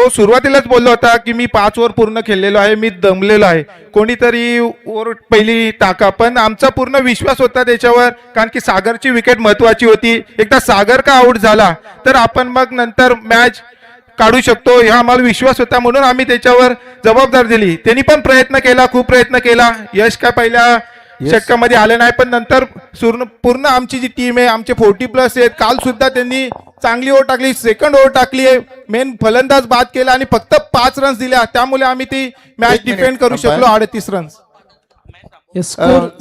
तो सुरुवातीलाच बोलला होता की मी 5 ओव्हर पूर्ण खेळलेलो आहे, मी दमलेलो आहे, कोणीतरी ओव्हर पहिली टाका. पण आमचा पूर्ण विश्वास होता त्याच्यावर, कारण की सागरची विकेट महत्वाची होती. एकदा सागर का आउट झाला तर आपण मग नंतर मॅच काढू शकतो हा आम्हाला विश्वास होता, म्हणून आम्ही त्याच्यावर जबाबदार दिली. त्यांनी पण प्रयत्न केला, खूप प्रयत्न केला. यश काय पहिल्या षटकामध्ये आले नाही, पण नंतर पूर्ण आमची जी टीम आहे, आमचे 40+ आहेत. काल सुद्धा त्यांनी चांगली ओव्हर टाकली, सेकंड ओव्हर टाकली आहे, मेन फलंदाज बाद केला आणि फक्त 5 रन्स दिल्या, त्यामुळे आम्ही ती मॅच डिफेंड करू शकलो 38 रन्स.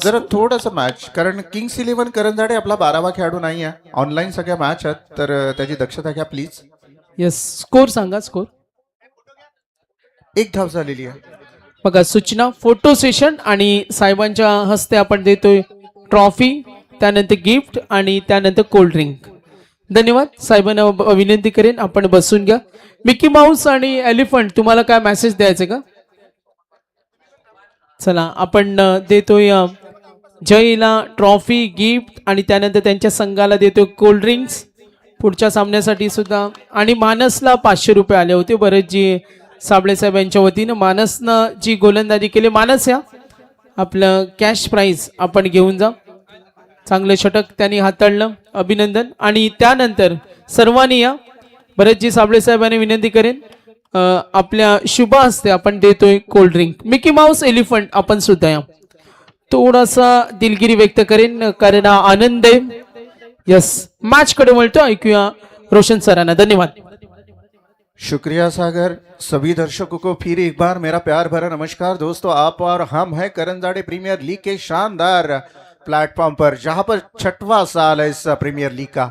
जरा थोडंसं मॅच, कारण किंग्स 11 करंजाडे आपला 12वा खेळाडू नाही आहे, ऑनलाईन सगळ्या मॅच आहेत, तर त्याची दक्षता घ्या प्लीज. येस, स्कोर सांगा. स्कोर 1 धाव झालेली आहे. बघा, सूचना फोटो सेशन आणि साहेबांच्या हस्ते आपण देतोय ट्रॉफी, त्यानंतर गिफ्ट आणि त्यानंतर कोल्ड ड्रिंक. धन्यवाद. साहेबांना विनंती करेन आपण बसून घ्या. मिकी माऊस आणि एलिफंट, तुम्हाला काय मेसेज द्यायचं का? चला, आपण देतोय जयला ट्रॉफी, गिफ्ट आणि त्यानंतर त्यांच्या संघाला देतोय कोल्ड ड्रिंक्स पुढच्या सामन्यासाठी सुद्धा. आणि मानसला 500 रुपये आले होते बरेच जी साबळे साहेब यांच्या वतीनं. मानसनं जी गोलंदाजी केली, मानस या आपलं कॅश प्राइज आपण घेऊन जा. चांगलं षटक त्यांनी हाताळलं, अभिनंदन. आणि त्यानंतर सर्वांनी या. भरतजी साबळे साहेबांनी विनंती करेन आपल्या शुभ हस्ते आपण देतोय cold drink. Mickey Mouse, elephant आपण सुद्धा या. थोडासा दिलगिरी व्यक्त करेन कारण आनंद आहे. यस, मॅच कडे वळतो, ऐकूया रोशन सरांना. धन्यवाद. शुक्रिया सागर. सभी दर्शकों को फिर एक बार मेरा प्यार भरा नमस्कार. दोस्तों, आप और हम हैं करंजाड़े प्रीमियर लीग के शानदार प्लेटफॉर्म पर, जहां पर 6वां साल है इस प्रीमियर लीग का.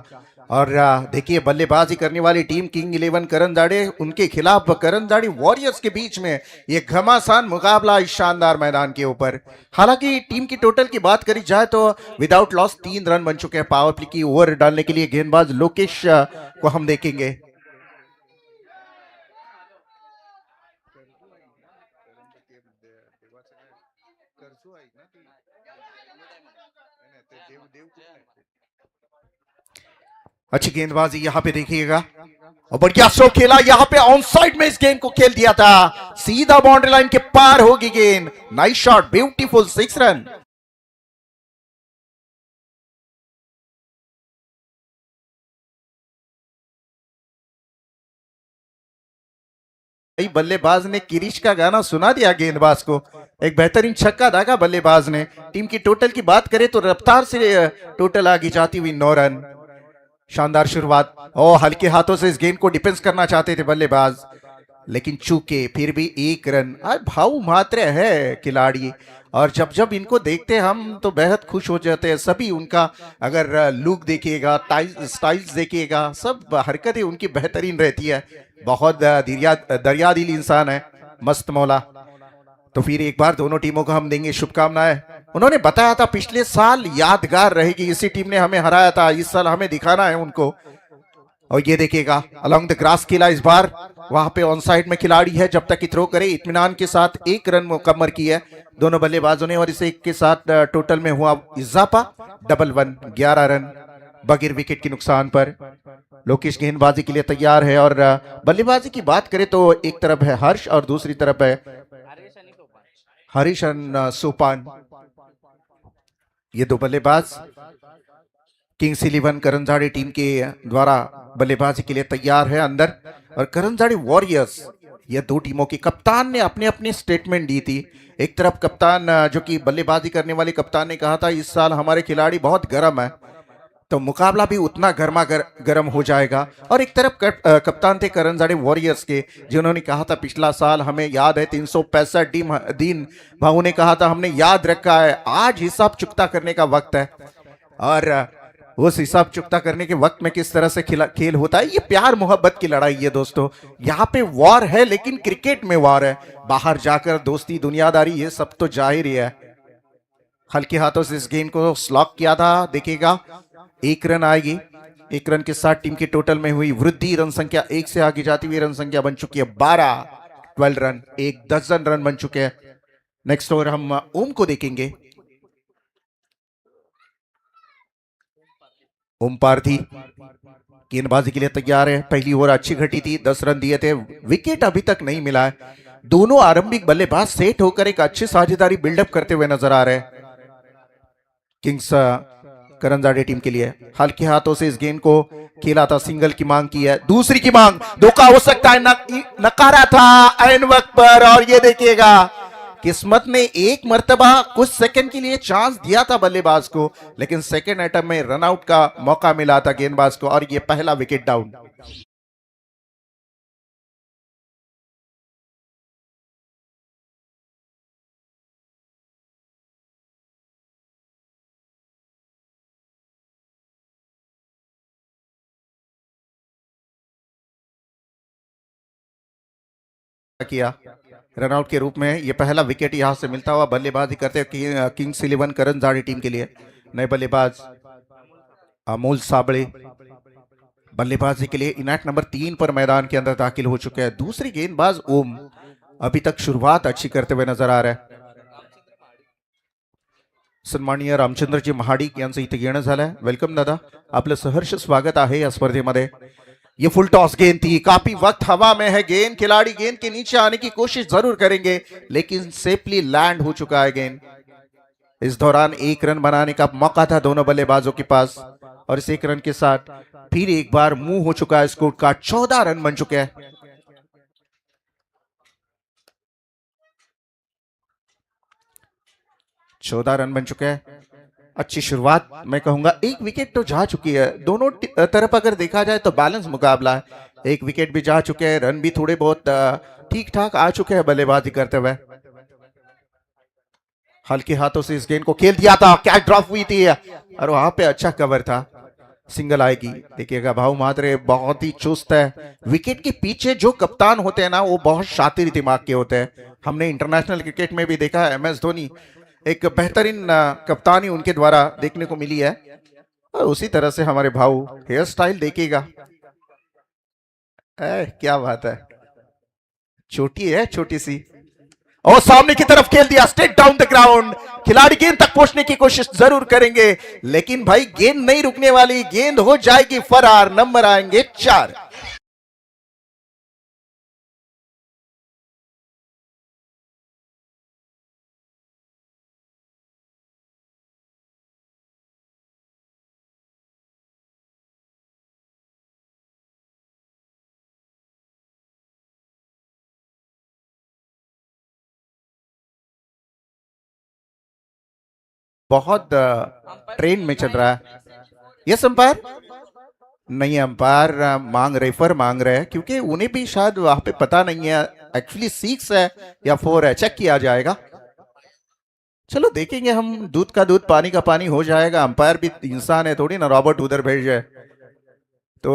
और देखिए, बल्लेबाजी करने वाली टीम किंग 11 करंजाड़े, उनके खिलाफ करंजाड़ी वॉरियर्स के बीच में ये घमासान मुकाबला इस शानदार मैदान के ऊपर. हालांकि टीम की टोटल की बात करी जाए तो विदाउट लॉस 3 रन बन चुके हैं. पावर प्ले की ओवर डालने के लिए गेंदबाज लोकेश को हम देखेंगे. अच्छी गेंदबाजी यहाँ पे देखिएगा, और बढ़िया स्ट्रोक खेला यहाँ पे. ऑन साइड में इस गेंद को खेल दिया था, सीधा बाउंड्री लाइन के पार होगी गेंद. Nice shot, beautiful 6 run. बल्लेबाज ने किरीश का गाना सुना दिया गेंदबाज को. एक बेहतरीन छक्का दागा बल्लेबाज ने. टीम की टोटल की बात करें तो रफ्तार से टोटल आगे जाती हुई 9 रन. शानदार शुरुआत, और हल्के हाथों से इस गेंद को डिफेंस करना चाहते थे बल्लेबाज, लेकिन चूके फिर भी 1 रन. भाव मात्र है खिलाड़ी, और जब जब इनको देखते हम तो बेहद खुश हो जाते हैं सभी. उनका अगर लुक देखिएगा, स्टाइल्स देखिएगा, सब हरकतें उनकी बेहतरीन रहती है. बहुत दरियादिल इंसान है, मस्त मौला. तो फिर एक बार दोनों टीमों को हम देंगे शुभकामनाएं. उन्होंने बताया था पिछले साल यादगार रहेगी, इसी टीम ने हमें हराया था, इस साल हमें दिखाना है उनको. और ये देखिएगा, अलोंग द ग्रास खेला इस बार. वहां पे ऑन साइड में खिलाड़ी है, जब तक कि थ्रो करे इत्मीनान के साथ 1 रन मुकम्मल की है दोनों बल्लेबाजों ने. और इस एक के साथ टोटल में हुआ इजाफा, डबल 1, 11 रन बगैर विकेट के नुकसान पर. लोकेश गेंदबाजी के लिए तैयार है. और बल्लेबाजी की बात करें तो एक तरफ है हर्ष और दूसरी तरफ है हरीश सोपान. ये दो बल्लेबाज किंग्स 11 करंजाड़ी टीम के द्वारा बल्लेबाजी के लिए तैयार है अंदर. और करंजाड़ी वॉरियर्स, ये 2 टीमों के कप्तान ने अपने अपने स्टेटमेंट दी थी. एक तरफ कप्तान जो कि बल्लेबाजी करने वाले कप्तान ने कहा था इस साल हमारे खिलाड़ी बहुत गर्म है, तो मुकाबला भी उतना गर्म हो जाएगा. और एक तरफ कप्तान थे करंजाड़ी वॉरियर्स के, जिन्होंने कहा था पिछला साल हमें याद है 365 दिन भाऊ ने कहा था हमने याद रखा है, आज हिसाब चुकता करने का वक्त है. और उस हिसाब चुकता करने के वक्त में किस तरह से खेल होता है, ये प्यार मोहब्बत की लड़ाई है दोस्तों. यहाँ पे वॉर है, लेकिन क्रिकेट में वॉर है. बाहर जाकर दोस्ती दुनियादारी ये सब तो जाहिर ही है. हल्के हाथों से इस गेंद को स्लॉक किया था, देखिएगा 1 रन आएगी. 1 रन के साथ टीम की टोटल में हुई वृद्धि. रन संख्या 1 से आगे जाती हुई रन संख्या बन चुकी है 12 रन. 1 दर्जन रन बन चुके हैं. नेक्स्ट ओवर हम ओम को देखेंगे. ओम पारधी गेंदबाजी के लिए तैयार है। पहली ओवर अच्छी घटी थी, 10 रन दिए थे, विकेट अभी तक नहीं मिला है। दोनों आरंभिक बल्लेबाज सेट होकर एक अच्छी साझेदारी बिल्डअप करते हुए नजर आ रहे हैं। किंग्स करंजाड़े टीम के लिए हल्के हाथों से इस गेंद को खेला था, सिंगल की मांग की है, दूसरी की मांग, धोखा हो सकता है, नकारा था ऐन वक्त पर। और ये देखिएगा किस्मत ने एक मर्तबा कुछ सेकंड के लिए चांस दिया था बल्लेबाज को, लेकिन सेकंड अटैम्प्ट में रनआउट का मौका मिला था गेंदबाज को और ये पहला विकेट डाउन। किया रनआउट के रूप में, यह पहला विकेट यहां से मिलता हुआ बल्लेबाजी करते हुए किंग्स 11 करंजाड़ी टीम के लिए। नए बल्लेबाज अमोल साबळे बल्लेबाजी के लिए इनायत नंबर 3 पर मैदान के अंदर दाखिल हो चुके हैं। दूसरी गेंदबाज ओम अभी तक शुरुआत अच्छी करते हुए नजर आ रहा है। सन्माननीय रामचंद्रजी महाडिक यांचं इथे येणं झालंय। वेलकम दादा, आपलं सहर्ष स्वागत आहे या स्पर्धेमध्ये। ये फुल टॉस गेंद थी, काफी वक्त हवा में है गेंद, खिलाड़ी गेंद के नीचे आने की कोशिश जरूर करेंगे लेकिन सेफली लैंड हो चुका है गेंद। इस दौरान एक रन बनाने का मौका था दोनों बल्लेबाजों के पास और इस एक रन के साथ फिर एक बार मुंह हो चुका है स्कोर का। 14 रन बन चुके हैं। 14 रन बन चुके हैं। अच्छी शुरुआत मैं कहूंगा, एक विकेट तो जा चुकी है। दोनों तरफ अगर देखा जाए तो बैलेंस मुकाबला है, एक विकेट भी जा चुके हैं, रन भी थोड़े बहुत ठीक ठाक आ चुके हैं बल्लेबाजी करते हुए। हल्के हाथों से इस गेंद को खेल दिया था, कैच ड्रॉप हुई थी और वहां पे अच्छा कवर था, सिंगल आएगी। देखिएगा भाऊ मात्रे बहुत ही चुस्त है। विकेट के पीछे जो कप्तान होते हैं ना वो बहुत शातिर दिमाग के होते हैं। हमने इंटरनेशनल क्रिकेट में भी देखा है, MS धोनी एक बेहतरीन कप्तानी उनके द्वारा देखने को मिली है। और उसी तरह से हमारे भाऊ हेयर स्टाइल देखिएगा, क्या बात है, छोटी है छोटी सी, और सामने की तरफ खेल दिया, स्ट्रेट डाउन द ग्राउंड। खिलाड़ी गेंद तक पहुंचने की कोशिश जरूर करेंगे लेकिन भाई गेंद नहीं रुकने वाली, गेंद हो जाएगी फरार। नंबर आएंगे 4। बहुत ट्रेन में चल रहा है। यस अंपायर, नहीं अंपायर मांग रेफर मांग रहे हैं क्योंकि उन्हें भी शायद वहां पे पता नहीं है एक्चुअली 6 है या 4 है, चेक किया जाएगा। चलो देखेंगे हम, दूध का दूध पानी का पानी हो जाएगा। अंपायर भी इंसान है, थोड़ी ना रॉबर्ट उधर भेज जाए, तो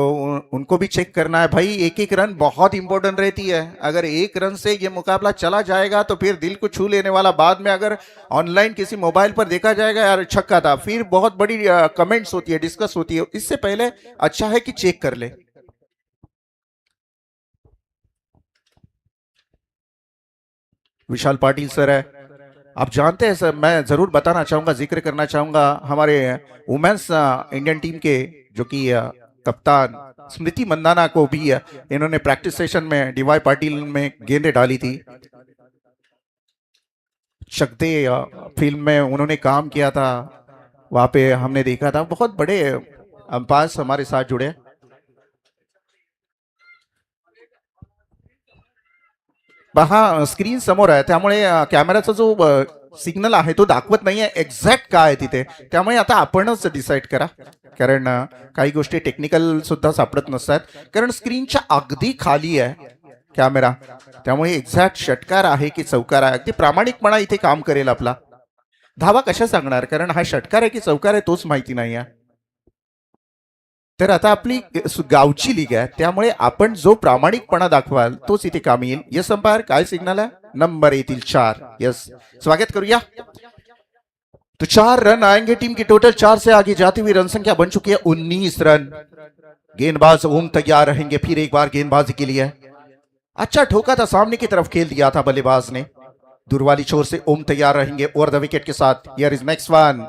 उनको भी चेक करना है भाई। एक एक रन बहुत इंपॉर्टेंट रहती है। अगर एक रन से ये मुकाबला चला जाएगा तो फिर दिल को छू लेने वाला, बाद में अगर ऑनलाइन किसी मोबाइल पर देखा जाएगा यार छक्का था, फिर बहुत बड़ी कमेंट्स होती है, डिस्कस होती है। इससे पहले अच्छा है कि चेक कर ले। विशाल पाटिल सर है, आप जानते हैं सर, मैं जरूर बताना चाहूंगा, जिक्र करना चाहूंगा हमारे वुमेन्स इंडियन टीम के जो कि कप्तान स्मृति मंदाना को भी इन्होंने प्रैक्टिस सेशन में DY पाटिल में गेंदें डाली थी। चकदे फिल्म में उन्होंने काम किया था, वहां पे हमने देखा था। बहुत बड़े अंपायर्स हमारे साथ जुड़े। पहा स्क्रीन समोर आहे त्यामुळे कॅमेराचा जो सिग्नल आहे तो दाखवत नाहीये एक्झॅक्ट काय आहे तिथे, त्यामुळे आता आपणच डिसाईड करा, कारण काही गोष्टी टेक्निकल सुद्धा सापडत नसतात, कारण स्क्रीनच्या अगदी खाली आहे कॅमेरा, त्यामुळे एक्झॅक्ट षटकार आहे की चौकार आहे, अगदी प्रामाणिकपणा इथे काम करेल आपला। धावा कशा सांगणार, कारण हा षटकार आहे की चौकार आहे तोच माहिती नाही आहे। तर आता आपली गावची लीग आहे, त्यामुळे आपण जो प्रामाणिकपणा दाखवाल तोच इथे कामी येईल। यस अंपायर, काय सिग्नल आहे? नंबर येतील 4। यस, स्वागत करूया। तो 4 रन आएंगे, टीम की टोटल 4 से आगे जाती हुई रन संख्या बन चुकी है 19 रन। गेंदबाज ओम तैयार रहेंगे फिर एक बार गेंदबाजी के लिए। अच्छा ठोका था, सामने की तरफ खेल दिया था बल्लेबाज ने। दूर वाली छोर से ओम तैयार रहेंगे ओवर द विकेट के साथ। हियर इज नेक्स्ट वन,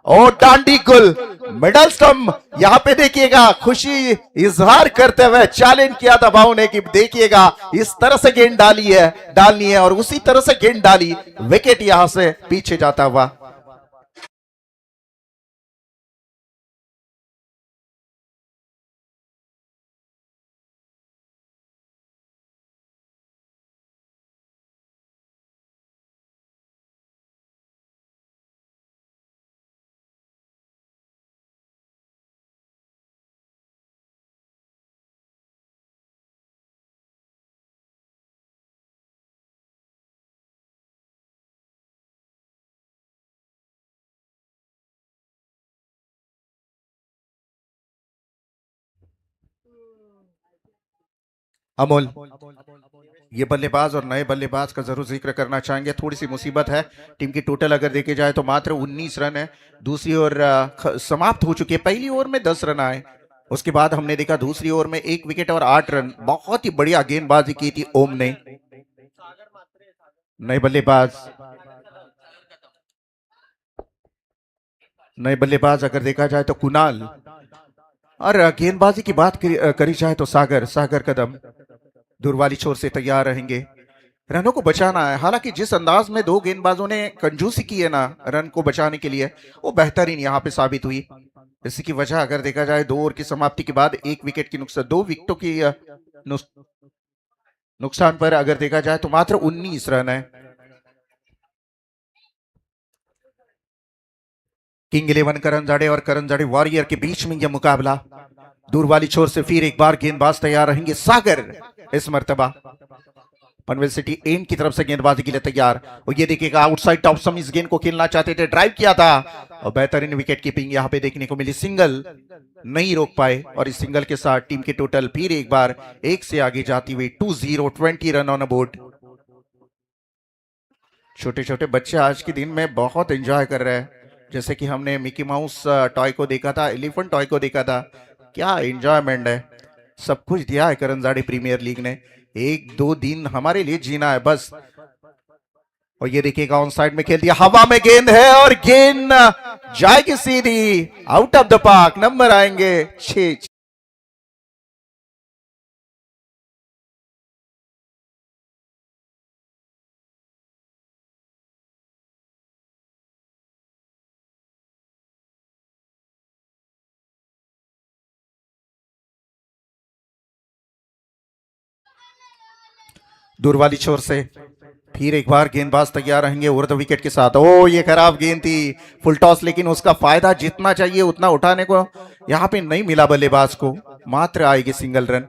और डांडी गुल मिडल स्टंप यहाँ पे देखिएगा खुशी इजहार करते हुए चैलेंज किया था भाव ने कि देखिएगा इस तरह से गेंद डालनी है और उसी तरह से गेंद डाली, विकेट यहां से पीछे जाता हुआ। अमोल, ये बल्लेबाज और नए बल्लेबाज का जरूर जिक्र करना चाहेंगे। थोड़ी सी मुसीबत है, टीम की टोटल अगर देखे जाए तो मात्र 19 रन है। दूसरी ओवर समाप्त हो चुकी है। पहली ओवर में 10 रन आए, उसके बाद हमने देखा दूसरी ओवर में 1 विकेट और 8 रन। बहुत ही बढ़िया गेंदबाजी की थी ओम ने। नए बल्लेबाज अगर देखा जाए तो कुणाल, और गेंदबाजी की बात करी जाए तो सागर कदम दूर वाली छोर से तैयार रहेंगे। रनों को बचाना है। हालांकि जिस अंदाज में दो गेंदबाजों ने कंजूसी की है ना रन को बचाने के लिए, वो बेहतरीन यहां पे साबित हुई। इसी की वजह अगर देखा जाए 2 ओवर की समाप्ति के बाद 1 विकेट की नुकसान, 2 विकेटों की नुकसान पर अगर देखा जाए तो मात्र 19 रन है। किंग 11 करण जाड़े वॉरियर के बीच में यह मुकाबला। दूर वाली छोर से फिर एक बार गेंदबाज तैयार रहेंगे सागर। इस मर्तबा पनवेल सिटी एंड की तरफ से गेंदबाजी के लिए तैयार। और ये देखिएगा आउटसाइड टॉप सम इस गेंद को खेलना चाहते थे, ड्राइव किया था और बेहतरीन विकेट कीपिंग यहां पे देखने को मिली। सिंगल नहीं रोक पाए और इस सिंगल के साथ टीम की टोटल फिर एक बार 1 से आगे जाती हुई 2-0, 20 रन ऑन बोर्ड। छोटे छोटे बच्चे आज के दिन में बहुत एंजॉय कर रहे हैं। जैसे कि हमने मिकी माउस टॉय को देखा था, एलिफेंट टॉय को देखा था, क्या एंजॉयमेंट है। सब कुछ दिया है करंजाड़ी प्रीमियर लीग ने। 1-2 दिन हमारे लिए जीना है बस। और ये देखिएगा ऑन साइड में खेल दिया, हवा में गेंद है और गेंद जाएगी सीधी out of the park. Number आएंगे 6। दूर वाली छोर से फिर एक बार गेंदबाज तैयार रहेंगे उर्द विकेट के साथ। ओ ये खराब गेंद थी, फुल टॉस, लेकिन उसका फायदा जितना चाहिए उतना उठाने को यहां पे नहीं मिला बल्लेबाज को। मात्र आएगी सिंगल रन।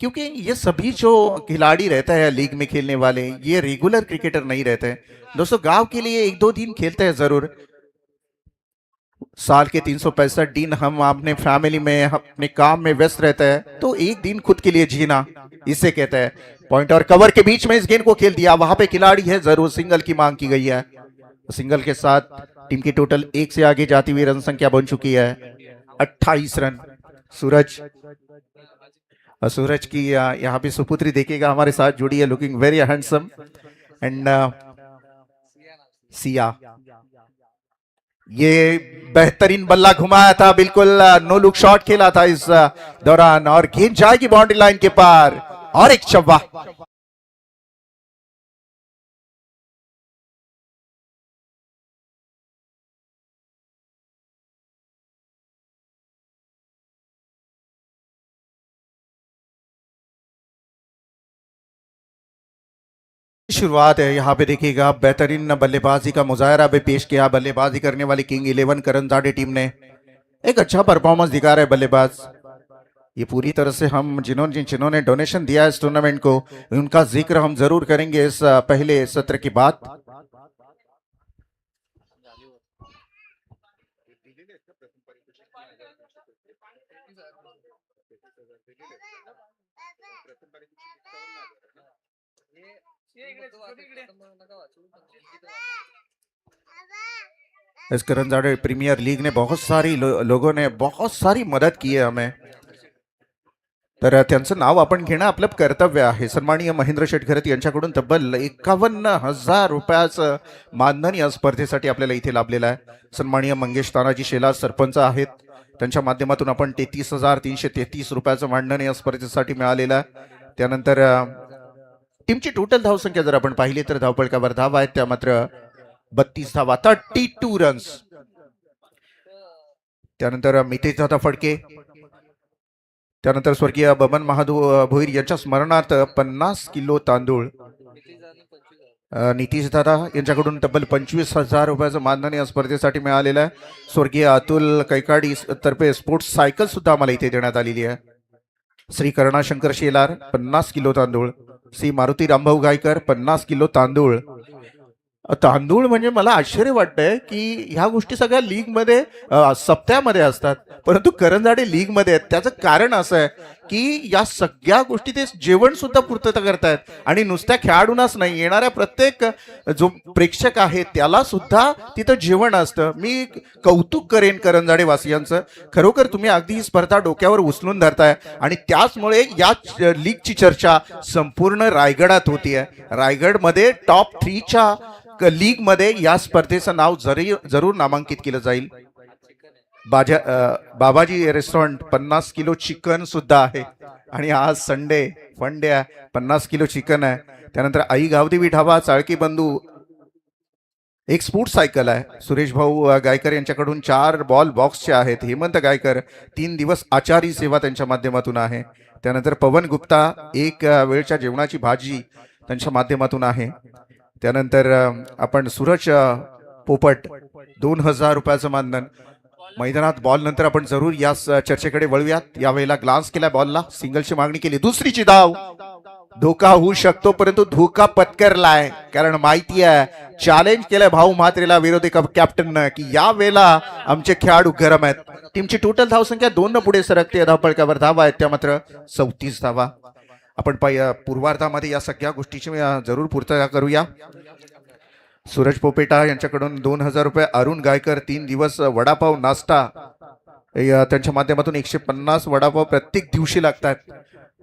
क्योंकि ये सभी जो खिलाड़ी रहते हैं लीग में खेलने वाले, ये रेगुलर क्रिकेटर नहीं रहते दोस्तों। गांव के लिए 1-2 दिन खेलते हैं जरूर। साल के 365 दिन हम अपने फैमिली में अपने काम में व्यस्त रहते हैं, तो एक दिन खुद के लिए जीना इसे कहते हैं। पॉइंट और कवर के बीच में इस गेंद को खेल दिया, वहां पे खिलाड़ी है जरूर। सिंगल की मांग की गई है। सिंगल के साथ टीम की टोटल 1 से आगे जाती हुई रन संख्या बन चुकी है 28 रन। सूरज की यहाँ पे सुपुत्री देखिएगा हमारे साथ जुड़ी है, looking very handsome. End Siya, ये बेहतरीन बल्ला घुमाया था, बिल्कुल नो लुक शॉट खेला था इस दौरान और गेंद जाएगी बाउंड्री लाइन के पार और एक चौका। शुरुआत है यहाँ पे देखिएगा, बेहतरीन बल्लेबाजी का मुजाहरा भी पेश किया बल्लेबाजी करने वाली किंग 11 करंजाड़े टीम ने। एक अच्छा परफॉर्मेंस दिखा रहे बल्लेबाज। ये पूरी तरह से हम जिन्होंने डोनेशन दिया है इस टूर्नामेंट को, उनका जिक्र हम जरूर करेंगे इस पहले सत्र की बात। इस करंजाड़े प्रीमियर लीग ने बहुत सारी लोगों ने बहुत सारी मदद की है हमें। तर त्यांचं नाव आपण घेणं आपलं कर्तव्य आहे. सन्माननीय महेंद्र शेठ घरत यांच्याकडून तब्बल 51,000 रुपयाचं मानधन या स्पर्धेसाठी आपल्याला इथे लाभलेलं आहे. सन्माननीय मंगेश तानाजी शेलार सरपंच आहेत, त्यांच्या माध्यमातून आपण 33,333 रुपयाचं मानधन या स्पर्धेसाठी मिळालेलं आहे. त्यानंतर टीमची टोटल धावसंख्या जर आपण पाहिली तर धावपळकावर धाव आहेत त्या मात्र 32 धावा, 32 रन्स. त्यानंतर मितेश दादा फडके, त्यानंतर स्वर्गीय बबन महादेव भोईर यांच्या स्मरणार्थ 50 किलो तांदूळ. नितीश दादा यांच्याकडून तब्बल 25,000 रुपयाचं मानधन या स्पर्धेसाठी मिळालेलं आहे. स्वर्गीय अतुल कैकाडी तर्फे स्पोर्ट्स सायकल सुद्धा आम्हाला इथे देण्यात आलेली आहे. श्री करुणाशंकर शेलार 50 किलो तांदूळ. श्री मारुती रामभाऊ गायकर 50 किलो तांदूळ. तांदूळ म्हणजे मला आश्चर्य वाटतंय की ह्या गोष्टी सगळ्या लीगमध्ये सप्त्यामध्ये असतात, परंतु करंजाडे लीगमध्ये आहेत. त्याचं कारण असं आहे की या सगळ्या गोष्टी ते जेवण सुद्धा पूर्तता करतायत आणि नुसत्या खेळाडूंनाच नाही, येणाऱ्या प्रत्येक जो प्रेक्षक आहे त्याला सुद्धा तिथं जेवण असतं. मी कौतुक करेन करंजाडे वासियांचं. खरोखर तुम्ही अगदी ही स्पर्धा डोक्यावर उचलून धरताय आणि त्याचमुळे या लीगची चर्चा संपूर्ण रायगडात होतीये. रायगडमध्ये टॉप 3च्या लीग मध्ये या स्पर्धेचं नाव जरूर नामांकित केलं जाईल. बाबाजी रेस्टॉरंट 50 किलो चिकन सुद्धा आहे आणि आज संडे फंडे आहे, 50 किलो चिकन आहे. त्यानंतर आई गावदेवी ढाबा चाळकी बंधू एक स्पोर्ट्स सायकल आहे. सुरेश भाऊ गायकर यांच्याकडून 4 बॉल बॉक्सचे आहेत. हेमंत गायकर 3 दिवस आचारी सेवा त्यांच्या माध्यमातून आहे. त्यानंतर पवन गुप्ता 1 वेळच्या जेवणाची भाजी त्यांच्या माध्यमातून आहे. त्यानंतर आपण सूरज पोपट 2,000 रुपयाचं मानधन. मैदानात बॉल नंतर आपण जरूर या चर्चेकडे वळूयात. यावेळेला ग्लान्स केला बॉलला, सिंगलची मागणी केली, दुसरीची धाव. धोका होऊ शकतो परंतु धोका पत्करलाय, कारण माहिती आहे चॅलेंज केलंय भाऊ म्हात्रेला विरोधी कॅप्टननं की या वेळेला आमचे खेळाडू गरम आहेत. टीमची टोटल धावसंख्या 2 न पुढे सरकते. धावपळकावर धावा आहेत त्या मात्र 34 धावा. आपण पूर्वार्धामध्ये या सगळ्या गोष्टीची जरूर पूर्तता करूया. सूरज पोपेटा यांच्याकडून 2,000 रुपये. अरुण गायकर 3 दिवस वडापाव नाश्ता त्यांच्या माध्यमातून 150 वडापाव प्रत्येक दिवशी लागतात.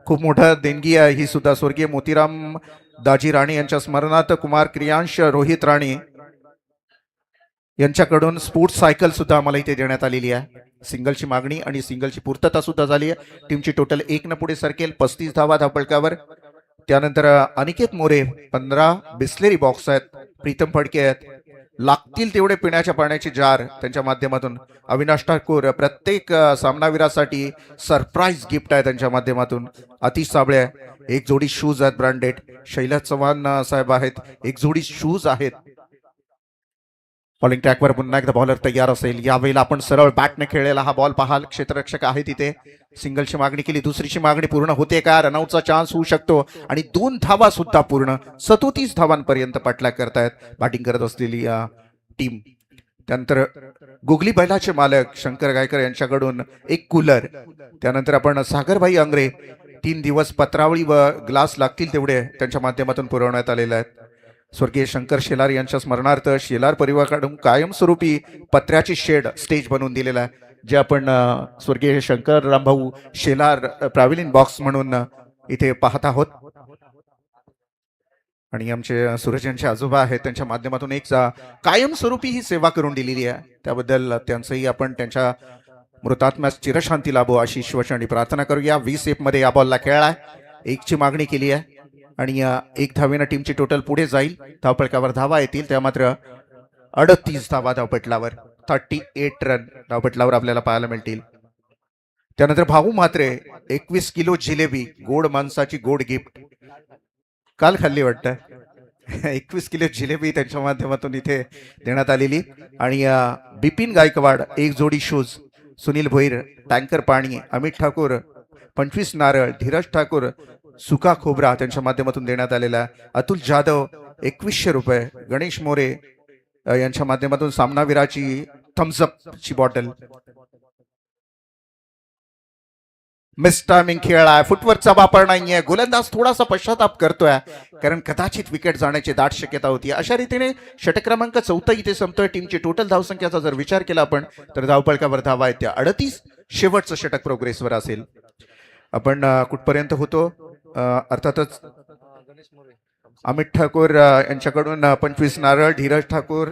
खूप मोठा देणगी आहे ही सुद्धा. स्वर्गीय मोतीराम दाजी राणे यांच्या स्मरणार्थ कुमार क्रियांश रोहित राणे यांच्याकडून स्पोर्ट्स सायकल सुद्धा आम्हाला इथे देण्यात आलेली आहे. सिंगलची मागणी आणि सिंगलची पूर्तता सुद्धा झाली आहे. टीमची टोटल 1 न पुढे सरकेल. 35 धावा धावपळकावर. त्यानंतर अनिकेत मोरे 15 बिस्लेरी बॉक्स आहेत. प्रीतम फडके आहेत. लागतील तेवढे पिण्याच्या पाण्याचे जार त्यांच्या माध्यमातून. अविनाश ठाकूर प्रत्येक सामनावीरासाठी सरप्राईज गिफ्ट आहे त्यांच्या माध्यमातून. अतिश साबळे 1 जोडी शूज आहेत ब्रँडेड. शैलज चव्हाण साहेब आहेत 1 जोडी शूज आहेत. बॉलिंग ट्रॅकवर पुन्हा एकदा बॉलर तयार असेल. यावेळेला आपण सरळ बॅटने खेळलेला हा बॉल पाहाल. क्षेत्ररक्षक आहे तिथे. सिंगलची मागणी केली, दुसरीची मागणी पूर्ण होते का? रनआउटचा चान्स होऊ शकतो आणि 2 धावा सुद्धा पूर्ण. 37 धावांपर्यंत पाठलाग करतायत बॅटिंग करत असलेली टीम. त्यानंतर गुगली बैलाचे मालक शंकर गायकर यांच्याकडून 1 कूलर. त्यानंतर आपण सागरभाई अंगरे 3 दिवस पत्रावळी व ग्लास लागतील तेवढे त्यांच्या माध्यमातून पुरवण्यात आलेले आहेत. स्वर्गीय शंकर शेलार यांच्या स्मरणार्थ शेलार परिवाराकडून कायमस्वरूपी पत्र्याची शेड स्टेज बनवून दिलेला आहे, जे आपण स्वर्गीय शंकर रामभाऊ शेलार ट्रॅव्हलिंग बॉक्स म्हणून इथे पाहत आहोत. आणि आमचे सूरज यांचे आजोबा आहेत त्यांच्या माध्यमातून एक कायमस्वरूपी ही सेवा करून दिलेली आहे. त्याबद्दल त्यांचंही आपण त्यांच्या मृतात्म्यास चिरशांती लाभो अशी ईश्वरचरणी प्रार्थना करूया. 20 मध्ये या बॉलला खेळलाय. 1ची मागणी केली आहे आणि 1 धावेनं टीमची टोटल पुढे जाईल. धावपळकावर धावा येतील त्या मात्र 38 धावा धावपटलावर. 38 रन धावपटलावर आपल्याला पाहायला मिळतील. त्यानंतर भाऊ म्हात्रे 21 किलो जिलेबी, गोड माणसाची गोड गिफ्ट. काल खाल्ली वाटतं. 21 किलो जिलेबी त्यांच्या माध्यमातून इथे देण्यात आलेली. आणि बिपिन गायकवाड 1 जोडी शूज. सुनील भोईर टँकर पाणी. अमित ठाकूर 25 नारळ. धीरज ठाकूर सुका खोबरा त्यांच्या माध्यमातून देण्यात आलेला आहे. अतुल जाधव 2100 रुपये. गणेश मोरे यांच्या माध्यमातून सामनावीराची थम्सअपची बॉटल. मिस टायमिंग खेळ आहे. फुटवर्कचा वापर नाहीये. गोलंदाज थोडासा पश्चाताप करतोय कारण कदाचित विकेट जाण्याची दाट शक्यता होती. अशा रीतीने षटक क्रमांक 14 इथे संपतोय. टीमची टोटल धावसंख्याचा जर विचार केला आपण तर धावपळकावर धावा आहेत त्या 38. शेवटचं षटक प्रोग्रेसवर असेल. आपण कुठपर्यंत होतो? अर्थातच अमित ठाकूर यांच्याकडून 25 नारळ, धीरज ठाकूर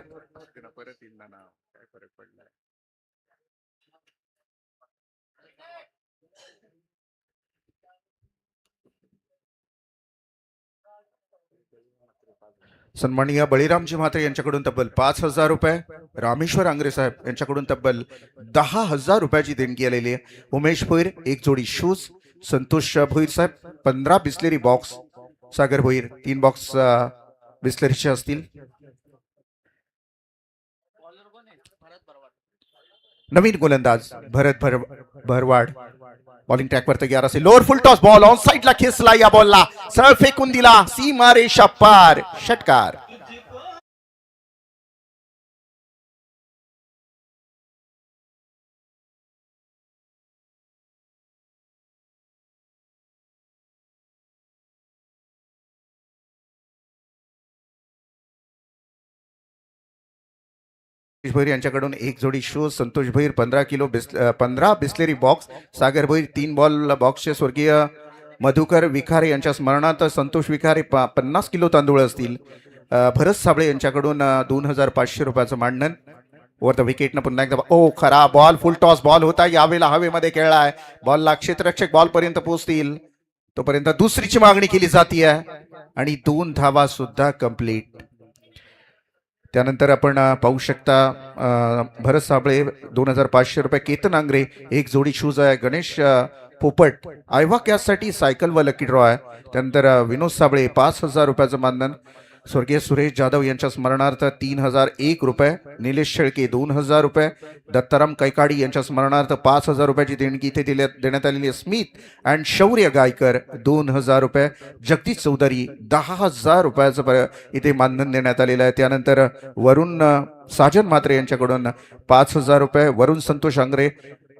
सन्माननीय बळीरामजी म्हात्रे यांच्याकडून तब्बल 5,000 रुपये, रामेश्वर आंग्रे साहेब यांच्याकडून तब्बल 10,000 रुपयाची देणगी आलेली आहे. उमेश भोईर एक जोडी शूज, संतोष भोईर साहेब 15 बिस्लेरी बॉक्स, सागर भोईर 3 बॉक्स बिस्लेरीचे असतील. नवीन गोलंदाज भरत भरवाड बॉलिंग ट्रॅकवर तयार असेल. Lower full toss ball on साईडला खेचला, या बॉलला सरळ फेकून दिला, सीमा रेषा पार, षटकार. भोईर यांच्याकडून एक जोडी shoes, Santosh Bhoir 15 Bisleri box, Sagar Bhoir 3 ball बॉक्सचे. स्वर्गीय मधुकर विखारे यांच्या स्मरणार्थ संतोष विखारे 50 किलो तांदूळ असतील. भरत साबळे यांच्याकडून 2,500 रुपयाचं मानधन. वर द विकेटनं पुन्हा एकदा खरा बॉल, फुल टॉस बॉल होता, यावेळेला हवेमध्ये खेळलाय. बॉलला क्षेत्ररक्षक बॉल पर्यंत पोहोचतील तोपर्यंत दुसरीची मागणी केली जाते आणि 2 धावा सुद्धा कंप्लीट. त्यानंतर आपण पाहू शकता भरत साबळे 2,500 रुपये, केतन आंग्रे एक जोडी शूज आहे, गणेश पोपट आयव्हा कॅससाठी सायकल व लकी ड्रॉ आहे. त्यानंतर विनोद साबळे 5,000 रुपयाचं मानधन. स्वर्गीय सुरेश जाधव यांच्या स्मरणार्थ 3,001 रुपये, निलेश शेळके 2,000 रुपये, दत्ताराम कैकाडी यांच्या स्मरणार्थ 5,000 रुपयाची देणगी इथे देण्यात आलेली आहे. स्मित अँड शौर्य गायकर 2,000 रुपये, जगदीश चौधरी 10,000 रुपयाचं इथे मानधन देण्यात आलेलं आहे. त्यानंतर वरुण साजन म्हात्रे यांच्याकडून 5,000 रुपये, वरुण संतोष आंग्रे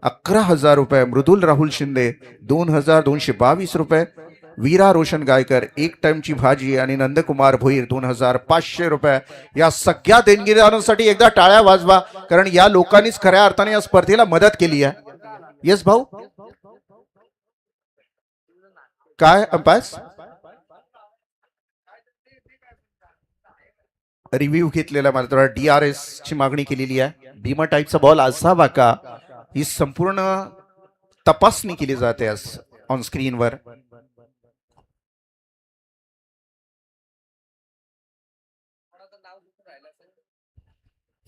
11,000 रुपये, मृदुल राहुल शिंदे 2,222 रुपये, वीरा रोशन गायकर एक टाइमची भाजी आणि नंदकुमार भोईर 2,500 रुपये. या सगळ्या देणगीदारांसाठी एकदा टाळ्या वाजवा, कारण या लोकांनीच खऱ्या अर्थाने या स्पर्धेला मदत केली आहे. येस भाऊ, काय अंपायर्स रिव्ह्यू घेतलेला मात्र DRS ची मागणी केलेली आहे. भीमा टाईपचा बॉल असावा का, ही संपूर्ण तपासणी केली जाते ऑन स्क्रीनवर.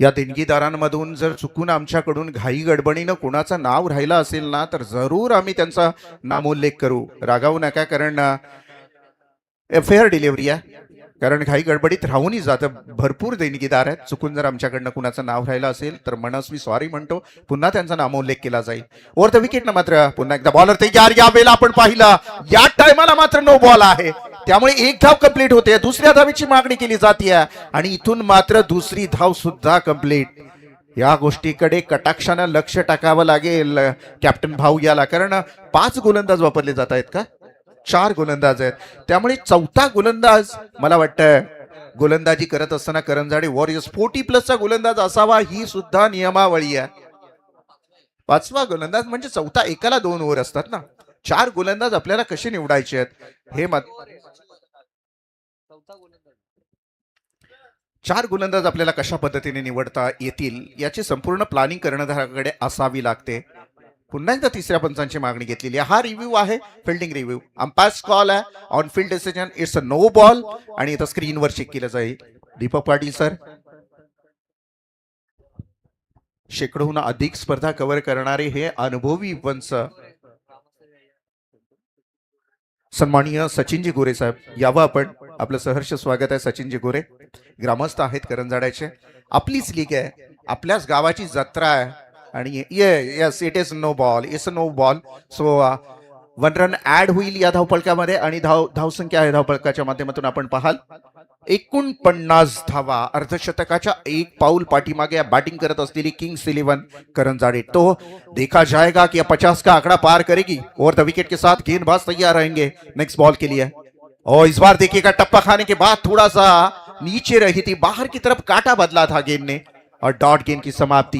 या देणगीदारांमधून जर चुकून आमच्याकडून घाई गडबडीनं कोणाचं नाव राहिलं असेल ना, तर जरूर आम्ही त्यांचा नामोल्लेख करू. रागावू नका, कारण फेअर डिलिव्हरी आहे, कारण घाई गडबडीत राहूनही जातं. भरपूर देणगीदार आहेत, चुकून जर आमच्याकडनं कुणाचं नाव राहिलं असेल तर मनस्वी सॉरी म्हणतो, पुन्हा त्यांचा नामोल्लेख केला जाईल. ओव्हर द विकेट मात्र पुन्हा एकदा बॉलर तयार. या वेळेला आपण पाहिलं या टायमाला मात्र नो बॉल आहे, त्यामुळे 1 धाव कंप्लीट होते. दुसऱ्या धावेची मागणी केली जाते आणि इथून मात्र दुसरी धाव सुद्धा कंप्लीट. या गोष्टीकडे कटाक्षानं लक्ष टाकावं लागेल कॅप्टन भाऊ याला, कारण 5 गोलंदाज वापरले जात आहेत का, 4 गोलंदाज आहेत. त्यामुळे चौथा गोलंदाज मला वाटतं गोलंदाजी करत असताना करंजाडे वॉरियर्स 40+ चा गोलंदाज असावा, ही सुद्धा नियमावली आहे. 5वा गोलंदाज म्हणजे चौथा, एकाला 2 ओव्हर असतात ना. 4 गोलंदाज आपल्याला कसे निवडायचे आहेत हे 4 गोलंदाज आपल्याला कशा पद्धतीने निवडता येतील याची संपूर्ण प्लॅनिंग कर्णधाराकडे असावी लागते. पुन्हा एकदा तिसऱ्या पंचांची मागणी घेतलेली आहे. हा रिव्ह्यू आहे, फिल्डिंग रिव्ह्यू. अंपायर्स कॉल आहे, on field decision it's a no ball, आणि इथं स्क्रीनवर चेक केलं जाईल. दीपक पाटील सर, शेकडोहून अधिक स्पर्धा कव्हर करणारे हे अनुभवी पंच. सन्माननीय सचिनजी गोरे साहेब, यावं आपण. आपलं सहर्ष स्वागत आहे सचिनजी गोरे. ग्रामस्थ आहेत करंजाड्याचे. आपलीच लीग आहे, आपल्याच गावाची जत्रा आहे, आणि yes it is no ball, it's a no ball. So 1 run add होईल या धावपळकामध्ये, आणि धावसंख्या आहे धावपळकाच्या माध्यमातून आपण पाहाल 49 धावा. अर्धशतकाच्या 1 पाऊल पाठीमागे बॅटिंग करत असलेली किंग्स 11 करंजाडे. तो देखा जाएगा कि 50 का आंकड़ा पार करेगी. ओवर द विकेट के साथ गेंदबाज तैयार रहेंगे नेक्स्ट बॉल के लिए. और इस बार देखिएगा टप्पा खाने के बाद थोड़ा सा नीचे रही थी, बाहर की तरफ काटा बदला था गेंद ने, और डॉट गेंद की समाप्ति.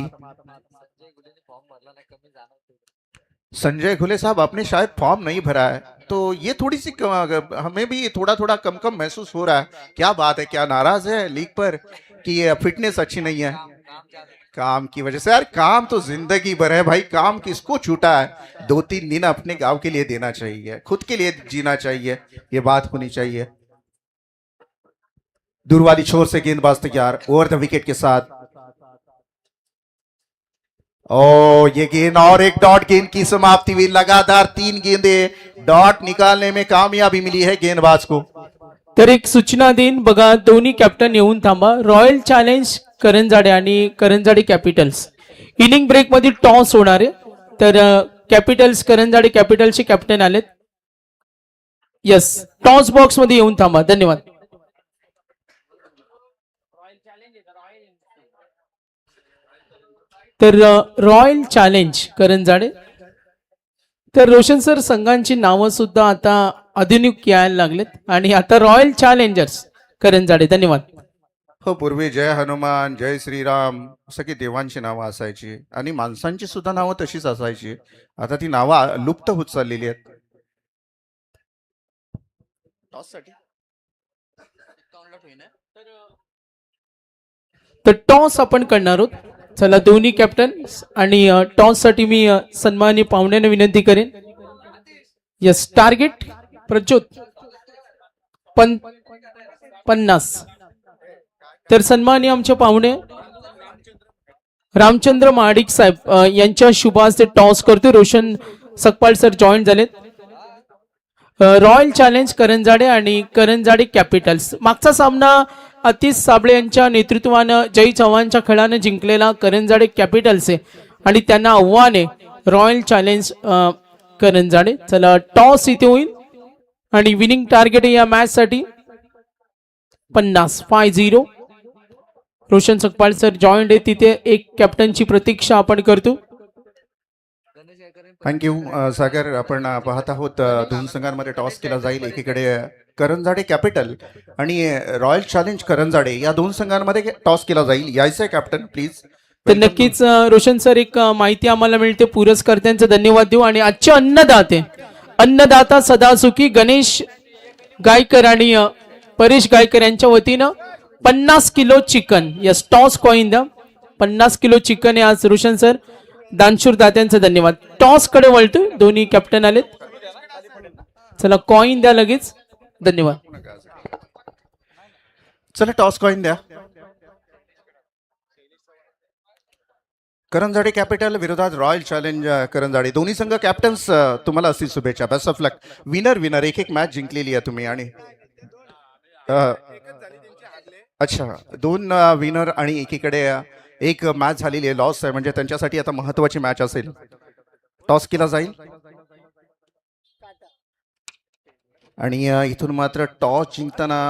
संजय घुले साहब, आपने शायद फॉर्म नहीं भरा है, तो ये थोड़ी सी हमें भी थोड़ा थोड़ा कम कम महसूस हो रहा है। क्या बात है, क्या नाराज है लीग पर कि ये फिटनेस अच्छी नहीं है? काम की वजह से? यार काम तो जिंदगी भर है भाई, काम किसको छूटा है? 2-3 दिन अपने गांव के लिए देना चाहिए, खुद के लिए जीना चाहिए, ये बात होनी चाहिए। दूर वाली छोर से गेंदबाज तैयार, ओवर द विकेट के साथ। ओ ये गेंद और एक डॉट गेंद की समाप्ति हुई। लगातार 3 गेंदे डॉट निकालने में कामयाबी मिली है गेंदबाज को। तर एक सूचना देईन बघा, दोन्ही कॅप्टन येऊन थांबा. रॉयल चॅलेंज करंजाडे आणि करंजाडे कॅपिटल्स इनिंग ब्रेक मध्ये टॉस होणार आहे. तर कॅपिटल्स करंजाडे कॅपिटल्सचे कॅप्टन आलेत. यस, टॉस बॉक्स मध्ये येऊन थांबा. धन्यवाद. तर रॉयल चॅलेंज करंजाडे. तर रोशन सर, संघांची नावं सुद्धा आता आधुनिक यायला लागलेत आणि आता रॉयल चॅलेंजर्स करंजाडे. धन्यवाद. हो, पूर्वी जय हनुमान, जय श्रीराम असं की देवांची नावं असायची आणि माणसांची सुद्धा नावं तशीच असायची. आता ती नावं लुप्त होत चाललेली आहेत. तर टॉस आपण करणार आहोत. चला, दोन्ही कॅप्टन आणि टॉस साठी मी सन्माननीय पाहुण्यांना विनंती करेन. यस, टार्गेट प्रचोद 50. तर सन्माननीय आमचे पाहुणे रामचंद्र महाडिक साहेब यांच्या शुभ हस्ते टॉस करतो. रोशन सकपाळ सर जॉईन झालेत. रॉयल चॅलेंज करंजाडे आणि करंजाडे कॅपिटल्स. मागचा सामना अतिश साबळे यांच्या नेतृत्वानं जय चव्हाणच्या खेळानं जिंकलेला करंजाडे कॅपिटल्स आहे आणि त्यांना आव्हान आहे रॉयल चॅलेंज करंजाडे. चला, टॉस इथे होईल आणि विनिंग टार्गेट या मॅच साठी 50. रोशन सकपाळ सर जॉईंट आहे. तिथे एक कॅप्टनची प्रतीक्षा आपण करतो. थँक्यू सागर. आपण पाहत आहोत दोन संघांमध्ये टॉस केला जाईल. एकीकडे करंजाडे कॅपिटल आणि रॉयल चॅलेंज करंजाडे या दोन संघांमध्ये टॉस केला जाईल. यायचंय कॅप्टन प्लीज. तर नक्कीच रोशन सर, एक माहिती आम्हाला मिळते. पुरस्कर्त्यांचे धन्यवाद देऊ आणि आजचे अन्नदाता सदासुखी गणेश गायकर आणि परेश गायकर यांच्या वतीनं 50 kilo chicken. Yes, toss coin द्या. 50 किलो चिकन आहे आज. रोशन सर, दानशूर दात्यांचे धन्यवाद. टॉस कडे वळतोय. दोन्ही कॅप्टन आलेत. चला, कॉइन द्या लगेच. धन्यवाद. चला, टॉस कॉइन द्या. करंजाडे कॅपिटल विरोधात रॉयल चॅलेंज करंजाडे. दोन्ही संघ कॅप्टन्स, तुम्हाला असतील शुभेच्छा. Best of luck. विनर एक मॅच जिंकलेली आहे तुम्ही. आणि अच्छा, 2 विनर आणि एकीकडे एक मॅच झालेली आहे, लॉस आहे. म्हणजे त्यांच्यासाठी आता महत्वाची मॅच असेल. टॉस केला जाईल आणि इथून मात्र टॉस जिंकताना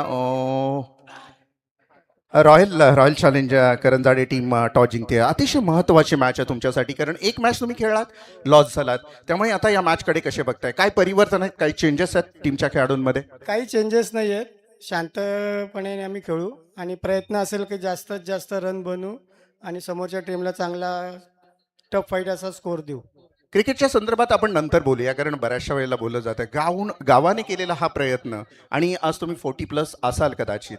royal challenge Karanjade team toss जिंकते. अतिशय महत्वाची मॅच आहे तुमच्यासाठी, कारण एक मॅच तुम्ही खेळलात, लॉस झालात. त्यामुळे आता या मॅच कडे कसे बघताय? काय परिवर्तन आहेत, काही चेंजेस आहेत टीमच्या खेळाडूंमध्ये? काही चेंजेस नाही आहेत. शांतपणे आम्ही खेळू आणि प्रयत्न असेल की जास्तीत जास्त रन बनवू आणि समोरच्या टीमला चांगला टफ फाईट असा स्कोर देऊ. क्रिकेटच्या संदर्भात आपण नंतर बोलूया, कारण बऱ्याचशा वेळेला बोललं जातं गावाने केलेला हा प्रयत्न. आणि आज तुम्ही 40+ असाल कदाचित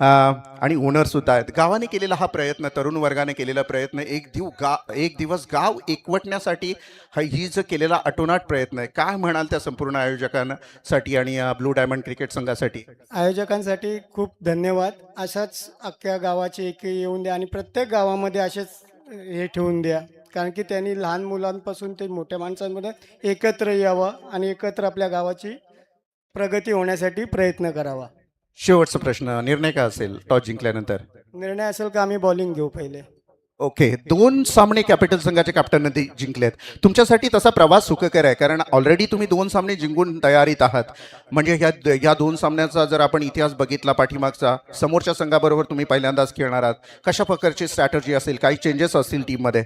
आणि ओनर सुद्धा आहेत. गावाने केलेला हा प्रयत्न, तरुण वर्गाने केलेला प्रयत्न, एक दिवस गाव एकवटण्यासाठी ही जो केलेला अटोनाट प्रयत्न आहे. काय म्हणाल त्या संपूर्ण आयोजकांसाठी आणि ब्लू डायमंड क्रिकेट संघासाठी? आयोजकांसाठी खूप धन्यवाद. अशाच अख्ख्या गावाची एक येऊन द्या आणि प्रत्येक गावामध्ये असेच हे ठेवून द्या, कारण की त्यांनी लहान मुलांपासून ते मोठ्या माणसांमध्ये एकत्र यावं आणि एकत्र आपल्या गावाची प्रगती होण्यासाठी प्रयत्न करावा. शेवटचा प्रश्न, निर्णय काय असेल टॉस जिंकल्यानंतर? निर्णय असेल का आम्ही बॉलिंग घेऊ पहिले. ओके, 2 सामने कॅपिटल संघाच्या कॅप्टनने जिंकलेत. तुमच्यासाठी तसा प्रवास सुखकर आहे, कारण ऑलरेडी तुम्ही 2 सामने जिंकून तयारीत आहात. म्हणजे ह्या 2 सामन्याचा जर आपण इतिहास बघितला पाठीमागचा, समोरच्या संघाबरोबर तुम्ही पहिल्यांदाच खेळणार आहात. कशा प्रकारची स्ट्रॅटजी असेल, काही चेंजेस असतील टीममध्ये?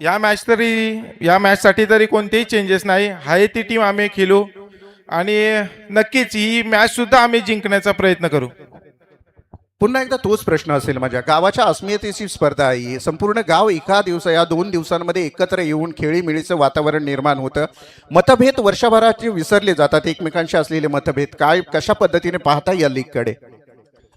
या मॅचसाठी तरी कोणतेही चेंजेस नाही. आहे ती टीम आम्ही खेळू आणि नक्कीच ही मॅच सुद्धा आम्ही जिंकण्याचा प्रयत्न करू. पुन्हा एकदा तोच प्रश्न असेल माझ्या गावाच्या अस्मितेची स्पर्धा आहे ही. संपूर्ण गाव एका दिवसा या 2 दिवसांमध्ये एकत्र येऊन खेळीमेळीचं वातावरण निर्माण होतं. मतभेद वर्षभराचे विसरले जातात, एकमेकांशी असलेले मतभेद काय कशा पद्धतीने पाहता या लीगकडे?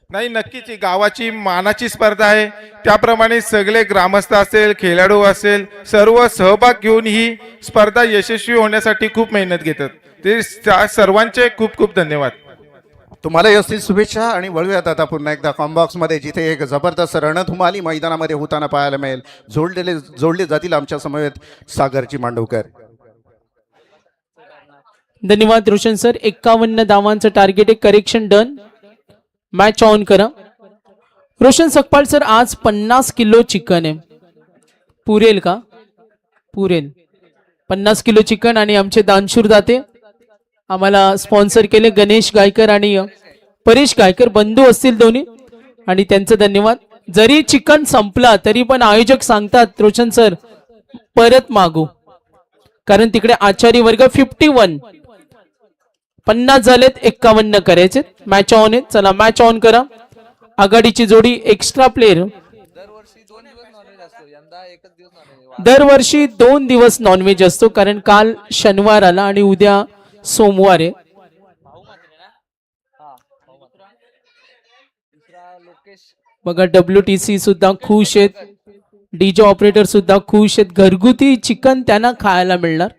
नाही, नक्कीच ही गावाची मानाची स्पर्धा आहे. त्याप्रमाणे सगळे ग्रामस्थ असेल, खेळाडू असेल, सर्व सहभाग घेऊन ही स्पर्धा यशस्वी होण्यासाठी खूप मेहनत घेतात. ते सर्वांचे खूप खूप धन्यवाद. तुम्हाला असतील शुभेच्छा आणि वळूयात आता पुन्हा एकदा कॉम्बॉक्स मध्ये, जिथे एक जबरदस्त रणधुमाली मैदानामध्ये होताना पाहायला मिळेल. जोडले जातील आमच्या समवेत सागरची मांडवकर. धन्यवाद रोशन सर. 51 धावांचं टार्गेट आहे. Correction done. मॅच ऑन करा. रोशन सकपाळ सर, आज 50 किलो चिकन आहे, पुरेल का? पुरेल. 50 किलो चिकन. आणि आमचे दानशूर दाते आम्हाला स्पॉन्सर केले, गणेश गायकर आणि परेश गायकर, बंधू असतील दोन्ही, आणि त्यांचं धन्यवाद. जरी चिकन संपला तरी पण आयोजक सांगतात रोशन सर परत मागू, कारण तिकडे आचारी वर्ग 51 50 झालेत, 51 करायचे. मॅच ऑन आहे. चला मॅच ऑन करा. आघाडीची जोडी एक्स्ट्रा प्लेयर. दरवर्षी 2 दिवस नॉनव्हेज असतो, कारण काल शनिवार आला आणि उद्या सोमवार आहे. बघा WTC सुद्धा खुश आहेत, डीजे ऑपरेटर सुद्धा खुश आहेत. घरगुती चिकन त्यांना खायला मिळणार.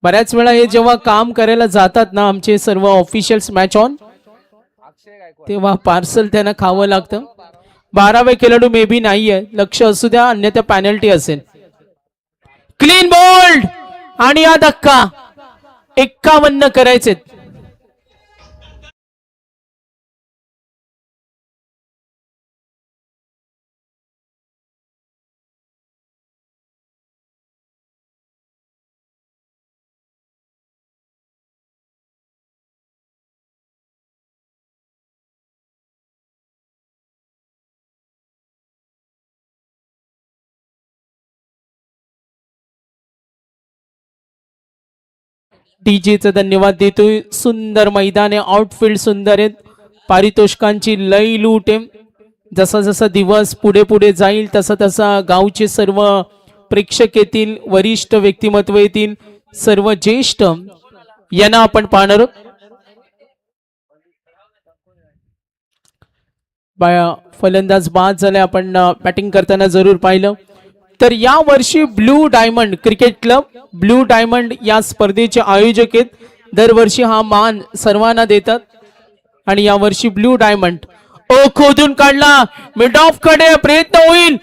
बऱ्याच वेळा हे जेव्हा काम करायला जातात ना आमचे सर्व ऑफिशियल्स मॅच ऑन, तेव्हा पार्सल त्यांना खावं लागतं. 12वे खेळाडू मे बी नाहीये, लक्ष असू द्या, अन्यथा पॅनल्टी असेल. क्लीन बोल्ड आणि हा धक्का. 51 करायचे. डीजेचं धन्यवाद देतोय. सुंदर मैदान आहे, आउटफील्ड सुंदर आहेत, पारितोषिकांची लई लूट आहे. जसा जसा दिवस पुढे पुढे जाईल तसा तसा गावचे सर्व प्रेक्षक येतील, वरिष्ठ व्यक्तिमत्व येतील, सर्व ज्येष्ठ यांना आपण पाहणार आहोत. फलंदाज बाद झाले, आपण बॅटिंग करताना जरूर पाहिलं. तर या वर्षी blue diamond cricket club, blue diamond या स्पर्धेचे आयोजक आहेत. दरवर्षी हा मान सर्वांना देतात आणि या वर्षी ब्लू डायमंड. खोदून काढला, मिड ऑफ कडे प्रयत्न होईल,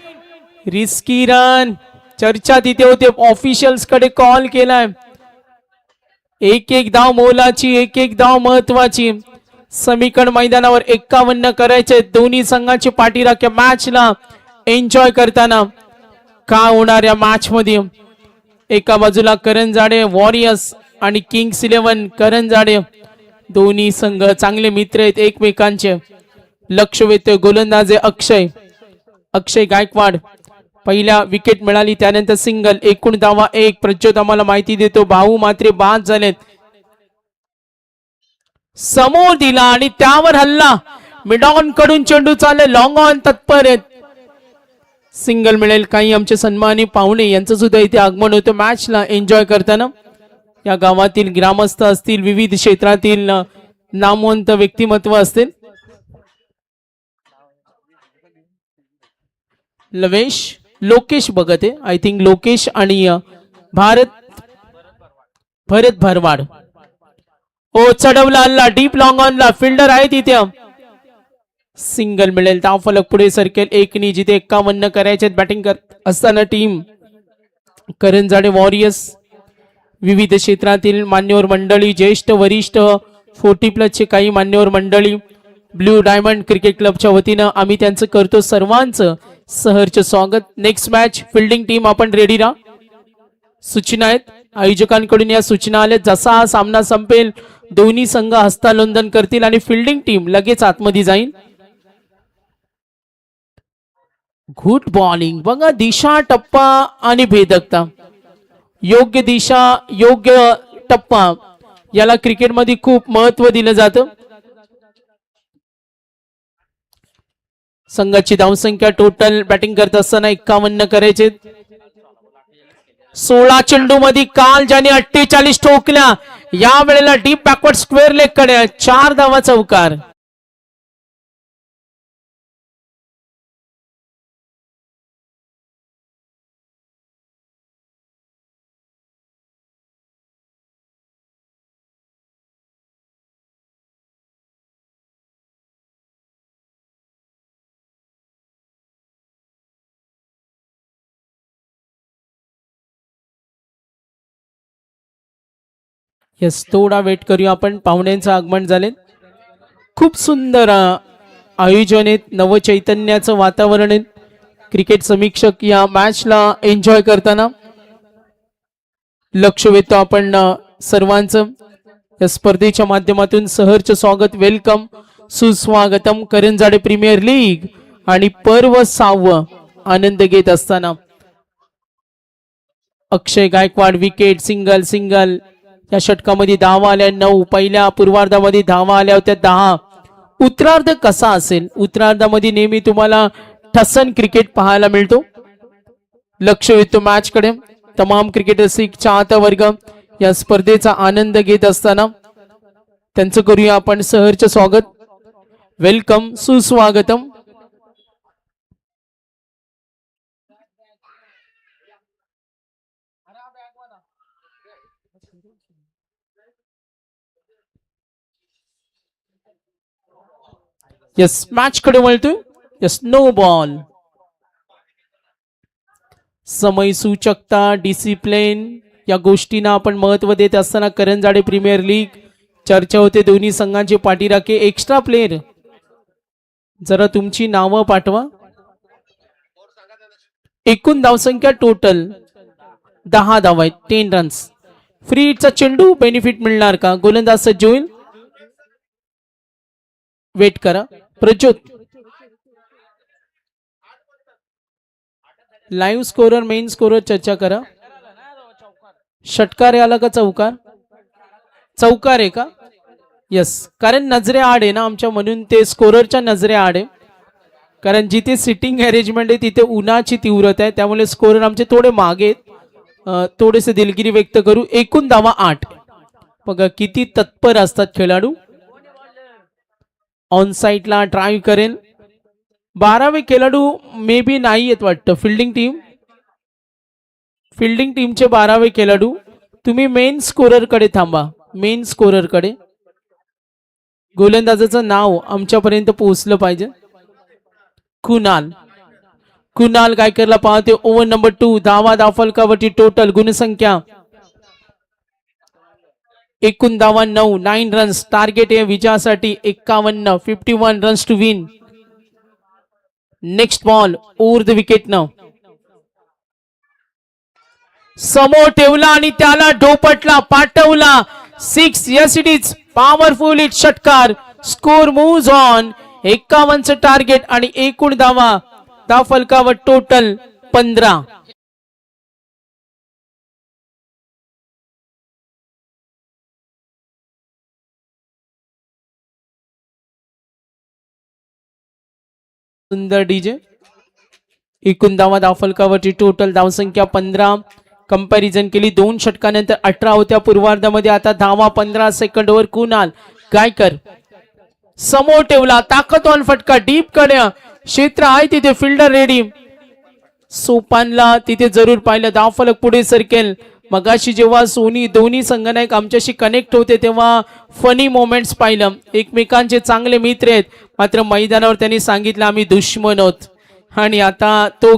रिस्की रन. चर्चा तिथे होते, ऑफिशियल्स कडे कॉल केलाय. एक एक धाव मोलाची, एक एक धाव महत्वाची. समीकरण मैदानावर 51 करायचे. दोन्ही संघाची पाठीराख्या मॅचला एन्जॉय करताना. काय होणार या मॅच मध्ये? एका बाजूला करंजाडे वॉरियर्स आणि किंग्स 11 करंजाडे, दोन्ही संघ चांगले मित्र आहेत एकमेकांचे. लक्ष वेधतोय गोलंदाज अक्षय गायकवाड. पहिल्या विकेट मिळाली, त्यानंतर सिंगल. एकूण धावा 1. प्रज्योत आम्हाला माहिती देतो भाऊ मात्र बाद झालेत. समोर दिला आणि त्यावर हल्ला. मिड ऑन कडून चेंडू चालले, लॉंग ऑन तत्पर आहेत. सिंगल मिळेल. काही आमचे सन्मानी पाहुणे यांचं सुद्धा इथे आगमन होतं मॅचला एन्जॉय करताना. या गावातील ग्रामस्थ असतील, विविध क्षेत्रातील नामवंत व्यक्तिमत्व असतील. लोकेश बघत आहे, आय थिंक लोकेश आणि भरत भरवाड. चढवला हल्ला, डीप लॉंग ऑनला, फिल्डर आहे तिथे. सिंगल मिळेल. धाव फलक पुढे सरकेल 1 जिथे 51 करायचे. बॅटिंग करत असताना टीम करंजाडे वॉरियर्स, विविध क्षेत्रातील मान्यवर मंडळी, ज्येष्ठ वरिष्ठ 40+ चे काही मान्यवर मंडळी, ब्लू डायमंड क्रिकेट क्लबच्या वतीनं आम्ही त्यांचं करतो सर्वांचं सहर्ष स्वागत. नेक्स्ट मॅच फिल्डिंग टीम आपण रेडी राहा. सूचना आहेत आयोजकांकडून, या सूचना आल्या. जसा हा सामना संपेल दोन्ही संघ हस्तांदोलन करतील आणि फिल्डिंग टीम लगेच आतमध्ये जाईल. Good bowling. बघा, दिशा, टप्पा आणि भेदकता. योग्य दिशा, योग्य टप्पा याला क्रिकेटमध्ये खूप महत्व दिलं जातं. संघाची धावसंख्या टोटल बॅटिंग करत असताना 51 करायचे. 16 चेंडू मध्ये काल ज्याने 48 ठोकल्या, या वेळेला डीप बॅकवर्ड स्क्वेअर लेग कडे 4 धावा चौकार. यस, थोडा वेट करूया आपण. पाहुण्यांचं आगमन झाले. खूप सुंदर आयोजन आहेत, नवचैतन्याचं वातावरण आहे. क्रिकेट समीक्षक या मॅचला एन्जॉय करताना लक्ष वेधतो आपण सर्वांचं. या स्पर्धेच्या माध्यमातून सहर्ष स्वागत, वेलकम, सुस्वागतम. करंजाडे प्रीमियर लीग आणि पर्व 6 आनंद घेत असताना अक्षय गायकवाड विकेट, सिंगल सिंगल. या षटकामध्ये धावा आल्या 9. पहिल्या पूर्वार्धामध्ये धावा आल्या होत्या 10. उत्तरार्ध कसा असेल? उत्तरार्धामध्ये नेहमी तुम्हाला ठसन क्रिकेट पाहायला मिळतो. लक्ष वेधतो मॅच कडे. तमाम क्रिकेट रसिक चाहता वर्ग या स्पर्धेचा आनंद घेत असताना त्यांचं करूया आपण सहर्ष स्वागत, वेलकम, सुस्वागतम. यस, मॅच कडे वळतोय. Yes, no ball. समय सूचकता, डिसिप्लिन या गोष्टींना आपण महत्व देत असताना करंजाडे प्रीमियर लीग चर्चा होते. दोन्ही संघांचे पाठीराखे. एक्स्ट्रा प्लेयर जरा तुमची नावं पाठवा. एकूण धावसंख्या टोटल 10 धावा आहेत, 10 रन्स. फ्री हिटचा चेंडू बेनिफिट मिळणार का? गोलंदाज सज्ज होईल. वेट करा. Prajyot, live scorer, main scorer चर्चा करा. षटकार आला का चौकार? चौकार आहे का? यस, कारण नजरे आड आहे ना आमच्या, म्हणून ते स्कोररच्या नजरे आड आहे. कारण जिथे सिटिंग अरेंजमेंट आहे तिथे उन्हाची तीव्रता आहे, त्यामुळे स्कोरर आमचे थोडे मागे आहेत. थोडेसे दिलगिरी व्यक्त करू. एकूण धावा 8. बघा किती तत्पर असतात खेळाडू. ऑन साईडला ड्राईव्ह करेल. 12वे खेळाडू मे बी नाही येत वाटतं. फिल्डिंग टीमचे 12वे खेळाडू. तुम्ही मेन स्कोरर कडे थांबा. मेन स्कोरर कडे गोलंदाजाचं नाव आमच्यापर्यंत पोहोचलं पाहिजे. कुणाल गायकरला पाहते. Over number 2. धावा दाफलकावरती टोटल गुणसंख्या. एकूण धावा 9. 9 रन्स. टार्गेट आहे विजयासाठी 51. 51 runs to win. Next ball over the wicket न समोर ठेवला आणि त्याला ढोपटला, पाठवला. 6. Yes it is powerful hit. षटकार. Score moves on. 51चं टार्गेट आणि एकूण धावा फलकावर टोटल 15. सुंदर डीजे. एकूण धावा फलकावरची टोटल धावसंख्या 15. कंपॅरिझन केली 2 षटकानंतर 18 होत्या पूर्वार्धामध्ये. आता धावा 15 सेकंडवर. कुणाल गायकर समोर ठेवला, ताकदवान फटका डीप कडे. क्षेत्र आहे तिथे, फिल्डर रेडी. सोपानला तिथे जरूर पाहिलं. धावफलक पुढे सरकेल. मगाशी जेव्हा दोन्ही संघनायक आमच्याशी कनेक्ट होते तेव्हा फनी मोमेंट्स पाहिलं. एकमेकांचे चांगले मित्र आहेत, मात्र मैदानावर त्यांनी सांगितलं आम्ही दुश्मन आहोत. आणि आता तो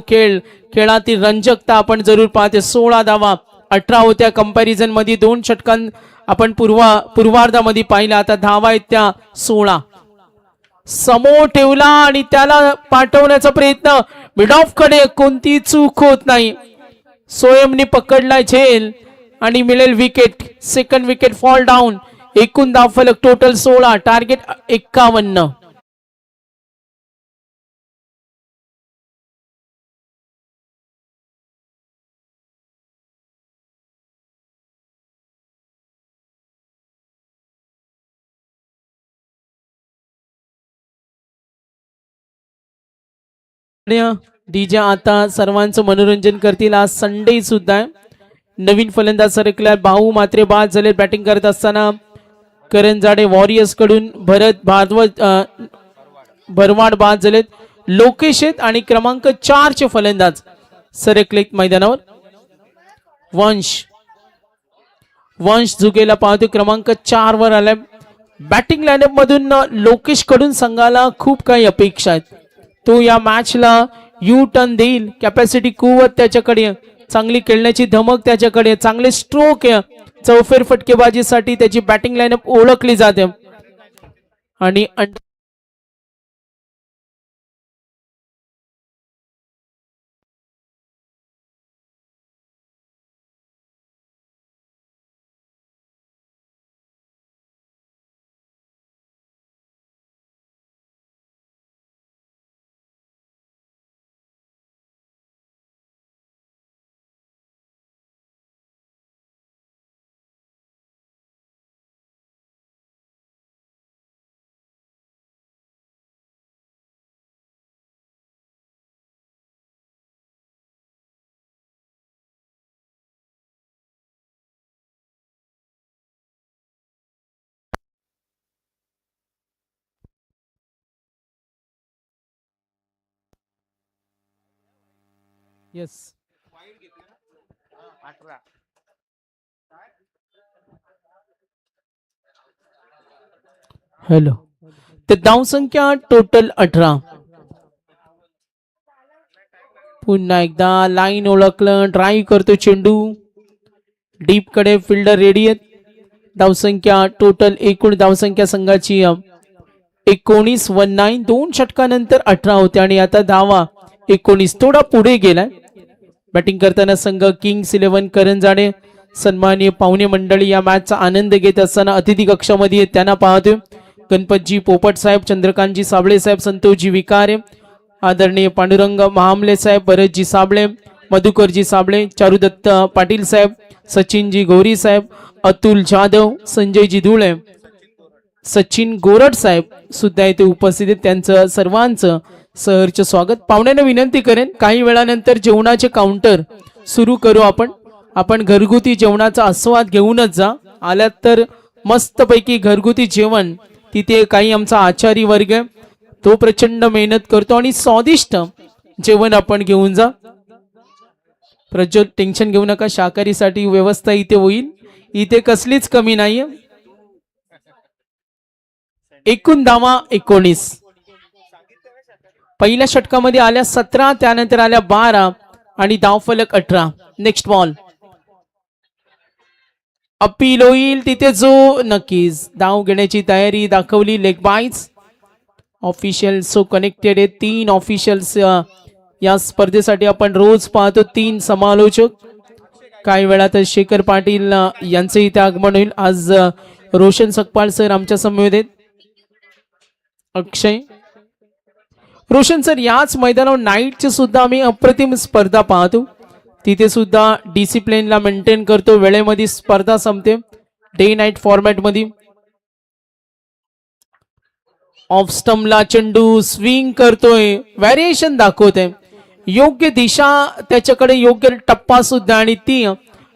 खेळातील रंजकता आपण जरूर पाहते. 16 धावा 18 होत्या कंपॅरिझन मध्ये. 2 षटकां आपण पूर्वार्धामध्ये पाहिलं. आता धावा आहेत त्या 16. समोर ठेवला आणि त्याला पाठवण्याचा प्रयत्न. मिड ऑफ कडे कोणती चूक होत नाही. सोयमनी पकडलाय झेल आणि मिळेल wicket. Second wicket fall down. एकूण धावफलक टोटल 16. टार्गेट 51. डीजे आता सर्वांचं मनोरंजन करतील. आज संडे सुद्धा आहे. नवीन फलंदाज सरकला भाऊ मात्रे बाद झाले बॅटिंग करत असताना. करण जाडे वॉरियर्स कडून भरत भागवत भरवाड बाद झालेत. लोकेश आहेत आणि क्रमांक 4 चे फलंदाज सरकलेत मैदानावर. वंश झुकेला पाहतो क्रमांक 4 वर आलाय. बॅटिंग लाईनअप मधून लोकेश कडून संघाला खूप काही अपेक्षा आहेत. तो या मॅचला यू टर्न देईल. कॅपॅसिटी कुवत त्याच्याकडे, चांगली खेळण्याची धमक त्याच्याकडे, चांगले स्ट्रोक आहे. चौफेर फटकेबाजीसाठी त्याची बॅटिंग लाईनअप ओळखली जाते. आणि येस हॅलो. ते धावसंख्या टोटल 18. पुन्हा एकदा लाईन ओळखलं. ड्राईव्ह करतो चेंडू डीप कडे. फिल्डर रेडी आहेत. धावसंख्या टोटल एकूण धावसंख्या संघाची 19 2 षटकानंतर 18 होते आणि आता धावा 19 थोडा पुढे गेलाय. बॅटिंग करताना संघ किंग्स 11 करण जाडे. सन्माननीय पाहुणे मंडळी या मॅचचा आनंद घेत असताना अतिथी कक्षामध्ये त्यांना पाहतोय. गणपतजी पोपट साहेब, चंद्रकांतजी साबळे साहेब, संतोषजी विकारे, आदरणीय पांडुरंग महामले साहेब, भरतजी साबळे, मधुकरजी साबळे, चारुदत्त पाटील साहेब, सचिनजी गौरी साहेब, अतुल जाधव, संजयजी धुळे, सचिन गोरड साहेब सुद्धा इथे उपस्थित आहेत. त्यांचं सर्वांचं सहर्ष स्वागत. पाहुण्यांना विनंती करेन काही वेळानंतर जेवणाचे काउंटर सुरू करू आपण घरगुती जेवणाचा आस्वाद घेऊनच जा. आल्यात तर मस्तपैकी घरगुती जेवण. तिथे काही आमचा आचारी वर्ग आहे, तो प्रचंड मेहनत करतो आणि स्वादिष्ट जेवण आपण घेऊन जा. प्रज्वल टेन्शन घेऊ नका, शाकाहारीसाठी व्यवस्था इथे होईल. इथे कसलीच कमी नाहीये. एकूण धावा 19. पहिल्या षटकामध्ये आल्या 17, त्यानंतर आल्या 12 आणि धावफलक 18. नेक्स्ट बॉल अपील होईल तिथे जो नक्कीच धाव घेण्याची तयारी दाखवली. Leg byes official so connected आहे. 3 ऑफिशियल्स या स्पर्धेसाठी आपण रोज पाहतो. 3 समालोचक. काही वेळात शेखर पाटील यांचे इथे आगमन होईल. आज रोशन सकपाळ सर आमच्या समवेत आहेत. अक्षय रोशन सर याच मैदानावर नाईटचे सुद्धा आम्ही अप्रतिम स्पर्धा पाहतो. तिथे सुद्धा डिसिप्लिनला मेंटेन करतो. वेळेमध्ये स्पर्धा संपते. डे नाईट फॉर्मॅट मध्ये. ऑफ स्टंपला चेंडू स्विंग करतोय, व्हेरिएशन दाखवतोय. योग्य दिशा त्याच्याकडे, योग्य टप्पा सुद्धा आणि ती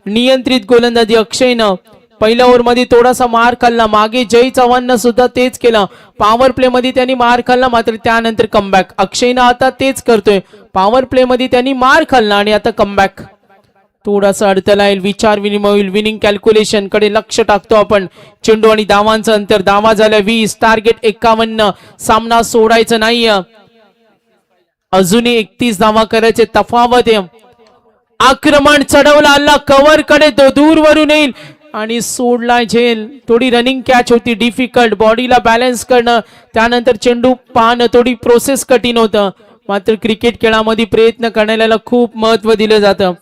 नियंत्रित गोलंदाजी. अक्षयनं पहिल्या ओव्हर मध्ये थोडासा मार खाल्ला. मागे जय चव्हाणनं सुद्धा तेच केलं. पॉवर प्ले मध्ये त्यांनी मार खाल्ला, मात्र त्यानंतर कमबॅक. अक्षयनं आता तेच करतोय. पॉवर प्ले मध्ये त्यांनी मार खाल्ला आणि आता कमबॅक. थोडासा अडथळा येईल, विचार विनिमय होईल. विनिंग कॅल्क्युलेशन कडे लक्ष टाकतो आपण. चेंडू आणि धावांचं अंतर. धावा झाल्या 20, टार्गेट 51. सामना सोडायचं नाही. अजूनही 31 धावा करायचे तफावत आहे. आक्रमण चढवला हल्ला कव्हर कडे, तो दूरवरून येईल आणि सोडला झेल. थोडी रनिंग कॅच होती, डिफिकल्ट. बॉडीला बॅलन्स करणं, त्यानंतर चेंडू पाहणं, थोडी प्रोसेस कठीण होतं. मात्र क्रिकेट खेळामध्ये प्रयत्न करण्याला खूप महत्व दिलं जातं.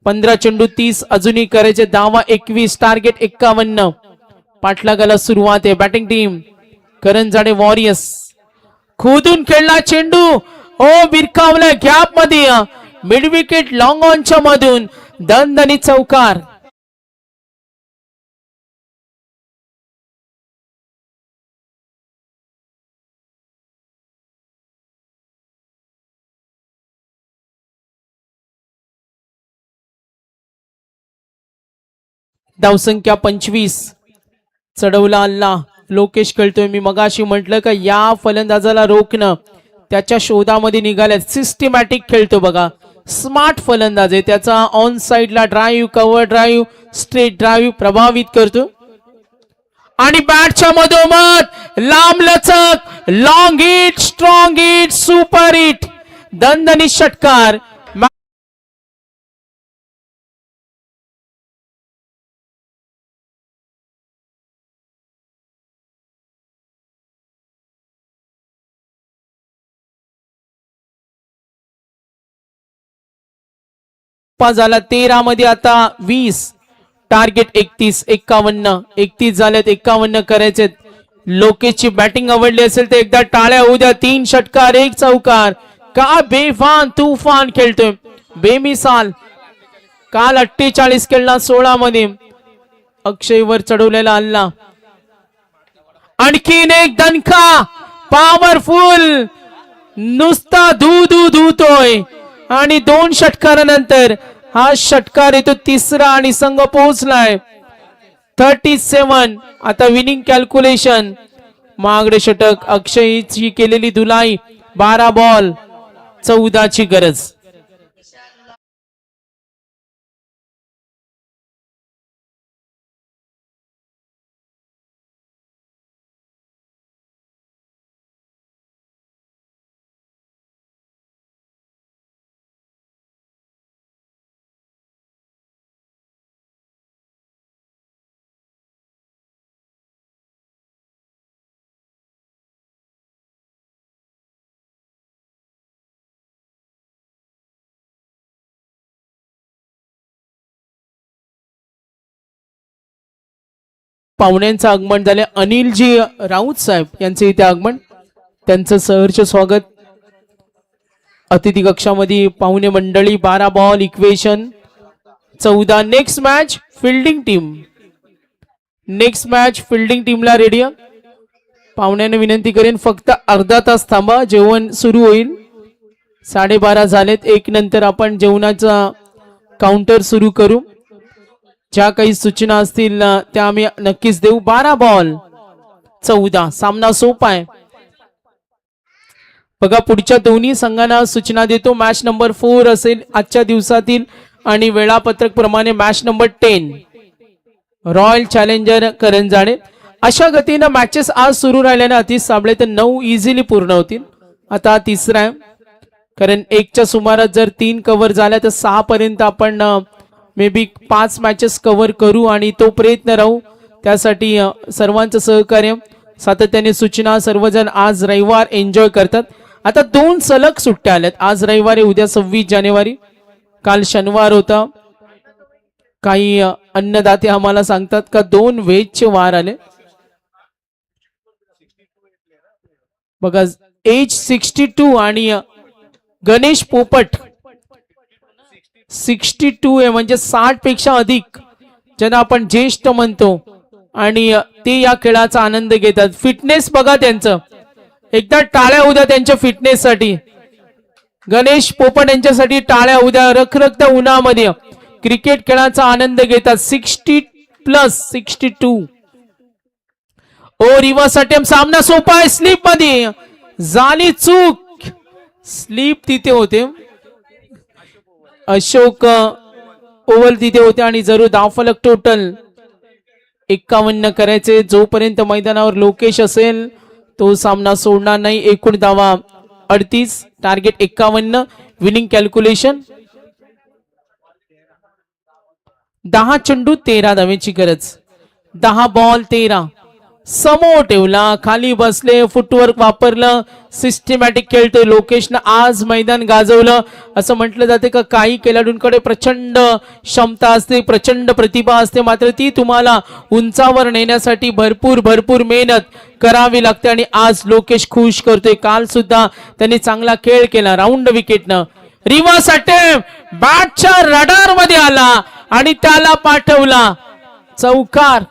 15 चेंडू 30 अजूनही करायचे. धावा 21, टार्गेट 51. पाठलागाला सुरुवात आहे. बॅटिंग टीम करण जाडे वॉरियर्स. खोदून खेळला चेंडू, ओ बिरकावला गॅप मध्ये. मिड विकेट लॉंग ऑनच्या मधून दणदणीत चौकार. धावसंख्या 25. चढवला अल्ला. लोकेश खेळतोय. मी मगाशी म्हटलं का या फलंदाजाला रोखणं, त्याच्या शोधामध्ये निघाल्यात. सिस्टमॅटिक खेळतो बघा, स्मार्ट फलंदाज आहे. त्याचा ऑन साइडला drive, cover drive, straight drive प्रभावित करतो. आणि बॅटच्या मधोमध लांब लचक, long hit, strong hit, super hit, दणदणीत षटकार. झाला 13 मध्ये, आता 20. टार्गेट 31, 51, 31 झालेत, 51 करायचेत. लोकेशची बॅटिंग आवडली असेल तर एकदा टाळ्या होऊ द्या. 3 षटकार, 1 चौकार. का बेफान तुफान खेळतोय, बेमिसाल. काल 48 खेळला, 16 मध्ये. अक्षयवर चढवलेला अल्ला. आणखीन एक दणका, पॉवरफुल, नुसता धुतोय. आणि 2 षटकारानंतर हा षटकार येतो तिसरा आणि संघ पोहोचलाय 37. आता विनिंग कॅल्क्युलेशन. महागडे षटक, अक्षयची केलेली धुलाई. 12 बॉल 14ची गरज. पाहुण्यांचं आगमन झाले. अनिलजी राऊत साहेब यांचे इथे आगमन, त्यांचं सहर्ष स्वागत. अतिथी कक्षामध्ये पाहुणे मंडळी. 12 ball, equation 14. Next match fielding team. Next match fielding टीमला रेडी. पाहुण्यांना विनंती करेन फक्त अर्धा तास थांबा, जेवण सुरू होईल. 12:30 झालेत. 1 नंतर आपण जेवणाचा काउंटर सुरू करू. ज्या काही सूचना असतील त्या आम्ही नक्कीच देऊ. 12 बॉल 14. सामना सोपा आहे बघा. पुढच्या दोन्ही संघांना सूचना देतो. मॅच नंबर 4 असेल आजच्या दिवसातील आणि वेळापत्रक प्रमाणे मॅच नंबर 10 रॉयल चॅलेंजर करंजाणे. अशा गतीनं मॅचेस आज सुरू राहिल्याने अतिश साबळे तर 9 इझिली पूर्ण होतील. आता तिसरा आहे, कारण 1च्या सुमारास जर 3 कव्हर झाल्या तर 6 पर्यंत आपण मे बी 5 मॅचेस कव्हर करू आणि तो प्रयत्न राहू. त्यासाठी सर्वांचं सहकार्य, सातत्याने सूचना. सर्वजण आज रविवार एन्जॉय करतात. आता 2 सलग सुट्ट्या आल्यात. आज रविवारी, उद्या 26 जानेवारी. काल शनिवार होता. काही अन्नदाते आम्हाला सांगतात का 2 व्हेजचे वार आले बघा. एज 62 आणि गणेश पोपट 62 आहे, म्हणजे 60 पेक्षा अधिक, ज्यांना आपण ज्येष्ठ म्हणतो. आणि ते या खेळाचा आनंद घेतात. फिटनेस बघा त्यांचं, एकदा टाळ्या उद्या त्यांच्या फिटनेस साठी. गणेश पोपट यांच्यासाठी टाळ्या उद्या. रखरखत्या उन्हामध्ये क्रिकेट खेळाचा आनंद घेतात. 60+62. ओ रिव्हर्स अटेम्प्ट. सामना सोपा आहे. स्लीप मध्ये झाली चूक. स्लीप तिथे होते. अशोक ओव्हल तिथे होते आणि जरूर धावफलक टोटल 51 करायचे. जोपर्यंत मैदानावर लोकेश असेल तो सामना सोडणार नाही. एकूण धावा 38, टार्गेट 51. विनिंग कॅल्क्युलेशन 10 चेंडू 13 धावेची गरज. 10 बॉल 13. समोर ठेवला, खाली बसले, फुटवर्क वापरलं, सिस्टमॅटिक खेळतोय. लोकेशनं आज मैदान गाजवलं. असं म्हटलं जाते का काही खेळाडूंकडे प्रचंड क्षमता असते, प्रचंड प्रतिभा असते, मात्र ती तुम्हाला उंचावर नेण्यासाठी भरपूर मेहनत करावी लागते. आणि आज लोकेश खुश करतोय. काल सुद्धा त्यांनी चांगला खेळ केला. राऊंड विकेटनं रिव्हर्स अटेम्प्ट बॅटच्या रडार मध्ये आला आणि त्याला पाठवला चौकार.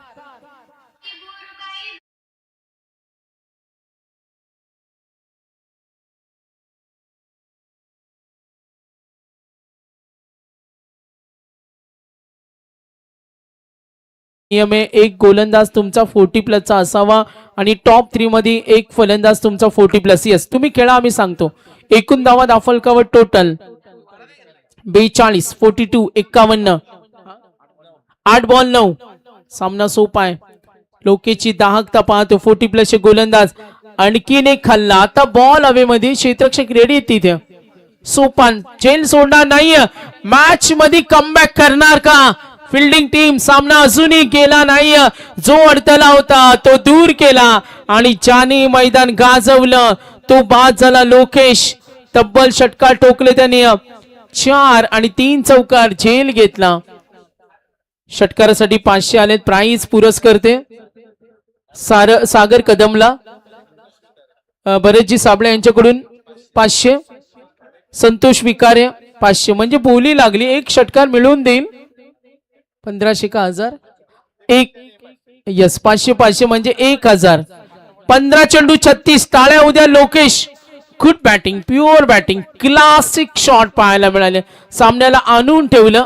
नियम आहे, एक गोलंदाज तुमचा 40+ चा असावा आणि टॉप 3 मध्ये एक फलंदाज तुमचा 40+. यस, तुम्ही खेळा, आम्ही सांगतो. एकूण धावा दाफलकावर टोटल 42, 42, 51. 8 बॉल 9. सामना सोपा आहे. लोकेची दाहकता पाहतो. 40+ चे गोलंदाज आणखीन एक खाल्ला. आता बॉल हवेमध्ये, क्षेत्ररक्षक रेडी आहेत तिथे. सोपान जेल सोडणार नाही. मॅच मध्ये कमबॅक करणार का फिल्डिंग टीम? सामना अजूनही गेला नाही. जो अडथळा होता तो दूर केला आणि ज्याने मैदान गाजवलं तो बाद झाला लोकेश. तब्बल षटकार ठोकले त्याने. 4 आणि 3 चौकार झेल घेतला. षटकारासाठी 500 आलेत. प्राइज पुरस्कर्ते सागर कदमला, बरेचजी साबळे यांच्याकडून 500, संतोष विकारे 500. म्हणजे बोली लागली. एक षटकार मिळवून देईल. 1500 का 1000? एक. यस, 500 500 म्हणजे 1000. 15 चेंडू 36. टाळ्या उद्या Lokesh. Good batting, pure batting, classic shot पाहायला मिळाले. सामन्याला आणून ठेवलं.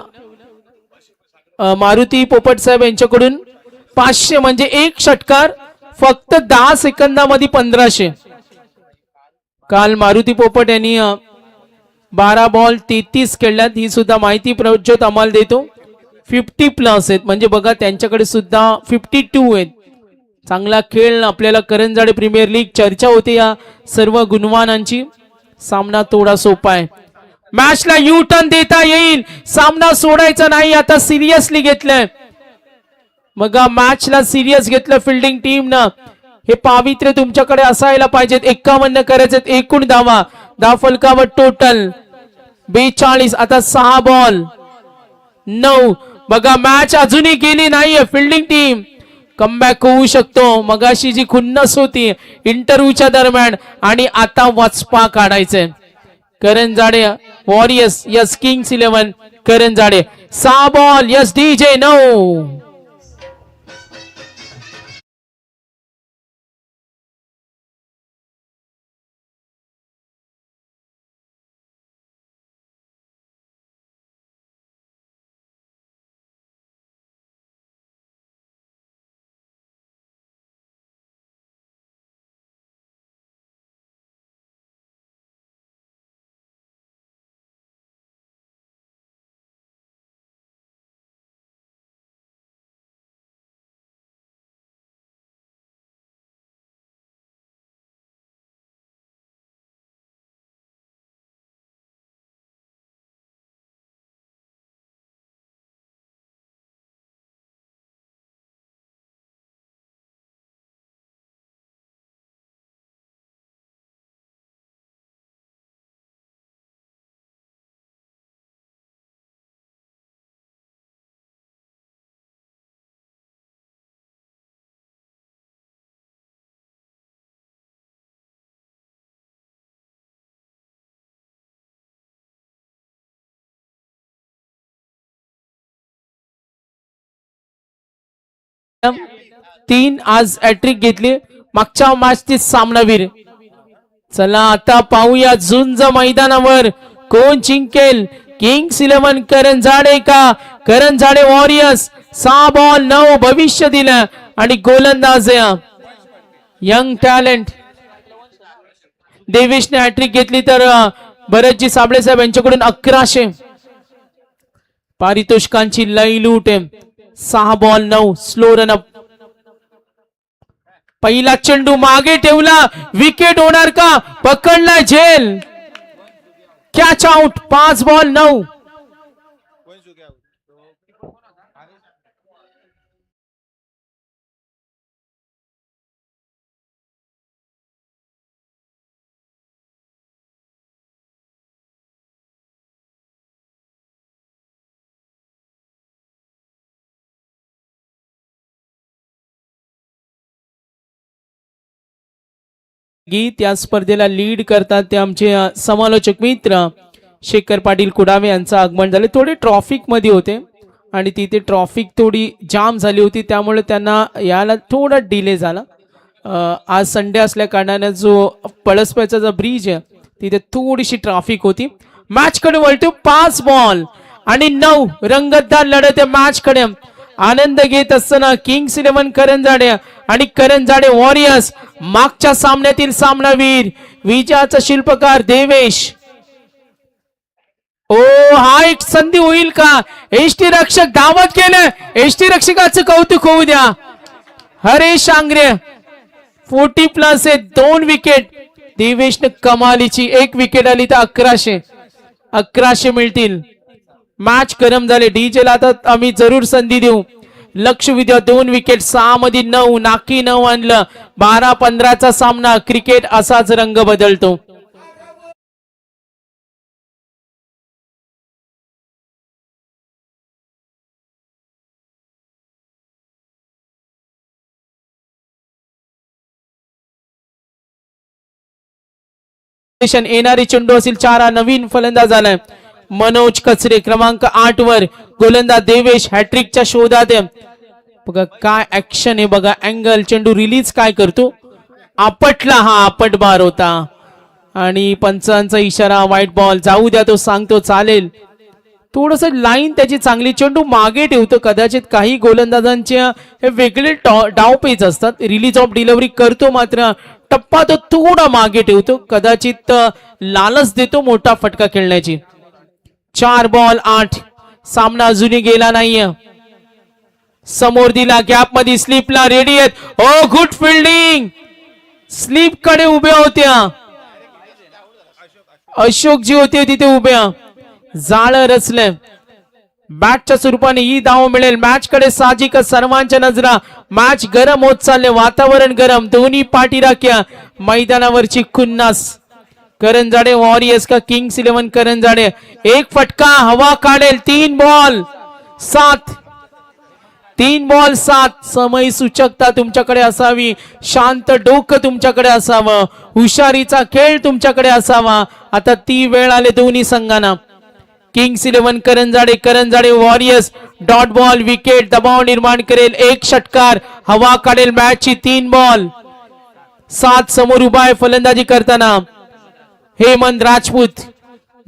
मारुती पोपट साहेब यांच्याकडून 500 म्हणजे एक षटकार फक्त 10 सेकंदामध्ये 1500. काल मारुती पोपट यांनी 12 बॉल 33 खेळल्यात. ही सुद्धा माहिती प्रज्योत आम्हाला देतो. 50+ आहेत, म्हणजे बघा त्यांच्याकडे सुद्धा 52 आहेत. चांगला खेळ. आपल्याला करंजाडे प्रीमियर लीग चर्चा होते या सर्व गुणवानांची. सामना थोडा सोपा आहे. मॅचला यू टर्न देता येईल. सामना सोडायचा नाही. आता सिरियसली घेतलंय. मग मॅचला सिरियस घेतलं फिल्डिंग टीमनं. हे पावित्र्य तुमच्याकडे असायला पाहिजेत. 51 करायचेत एकूण धावा. धावफलकावर टोटल 42. आता 6 बॉल 9. बघा मॅच अजूनही गेली नाहीये. फिल्डिंग टीम कमबॅक होऊ शकतो. मगाशी जी खुन्नस होती इंटरव्ह्यूच्या दरम्यान आणि आता वचपा काढायचंय. Karanjade warriors. Yes, Kings 11 Karanjade. 6 ball. Yes DJ 9. तीन आज हॅट्रिक घेतली. मागच्या मॅचची सामनावीर. चला आता पाहूया झुंज मैदानावर कोण जिंकेल. किंग्स 11 करंजाडे का करंजाडे वॉरियर्स. 6 बॉल 9 भविष्य दिलं आणि गोलंदाज यंग टॅलेंट देवेशने हॅट्रिक घेतली. तर भरतजी साबळे साहेब यांच्याकडून 1100 पारितोषिकांची लईलूट. 6 बॉल 9 स्लो रनअप. पहिला चेंडू मागे ठेवला. विकेट होणार का? पकडला झेल. Catch out. 5 बॉल 9. गीत या स्पर्धेला लीड करतात ते आमचे समालोचक मित्र शेखर पाटील कुडावे यांचं आगमन झाले. थोडे ट्रॉफिक मध्ये होते आणि तिथे ट्रॉफिक थोडी जाम झाली होती, त्यामुळे त्यांना यायला थोडा डिले झाला. आज संडे असल्या कारणाने जो पळसप्याचा जो ब्रिज आहे तिथे थोडीशी ट्रॅफिक होती. मॅच कडे वळतो. 5 बॉल आणि 9 रंगतदार लढत आहे मॅच कडे. आनंद घेत असताना किंग्स 11 करंजाडे आणि करंजाडे वॉरियर्स मागच्या सामन्यातील सामनावीर विजयाचा शिल्पकार देवेश. ओ हा एक संधी होईल का? एसटी रक्षक धावत गेले. एसटी रक्षकाचं कौतुक होऊ द्या. हरेश आंग्रे 40+ आहे 2 विकेट. देवेशने कमालीची 1 विकेट आली तर 1100 मिळतील. मॅच गरम झाले. डीजेला आता आम्ही जरूर संधी देऊ. लक्ष विद्या 2 विकेट 6 मध्ये 9 नाकी 9 आणलं. 12-15चा सामना. क्रिकेट असाच रंग बदलतो. येणारी चेंडू असेल 4. नवीन फलंदाज आलाय मनोज कचरे क्रमांक 8 वर. गोलंदाज देवेश हॅट्रिकच्या शोधात आहे. बघा काय ऍक्शन आहे. बघा अँगल. चेंडू रिलीज काय करतो. आपटला. हा आपट बार होता आणि पंचांचा इशारा व्हाईट बॉल. जाऊ द्या तो सांगतो चालेल. थोडस लाईन त्याची चांगली. चेंडू मागे ठेवतो. कदाचित काही गोलंदाजांचे हे वेगळे डावपेच असतात. रिलीज ऑफ डिलिव्हरी करतो मात्र टप्पा तो थोडा मागे ठेवतो. कदाचित लालच देतो मोठा फटका खेळण्याची. 4 बॉल 8. सामना अजूनही गेला नाहीये. समोर दिला गॅप मध्ये स्लिपला रेडी आहेत. ओ गुड फिल्डिंग. स्लिप कडे उभ्या होत्या. अशोक जी होते तिथे उभ्या. जाळ रचले. बॅटच्या स्वरूपाने ही धाव मिळेल. मॅच कडे साहजिक सर्वांच्या नजरा. मॅच गरम होत चालले. वातावरण गरम. दोन्ही पाठी राख्या. मैदानावरची खुन्नास. करंजाडे वॉरियर्स का किंग्स 11 करंजाडे. 1 फटका हवा काढेल. 3 बॉल 7. 3 बॉल 7. समय सूचकता तुमच्याकडे असावी. शांत डोकं तुमच्याकडे असावं. हुशारीचा खेळ तुमच्याकडे असावा. आता ती वेळ आले दोन्ही संघांना. Kings 11 Karanjade warriors. Dot ball wicket दबाव निर्माण करेल. 1 षटकार हवा काढेल. मॅचची 3 बॉल 7. समोर उभा आहे फलंदाजी करताना हेमंत राजपूत.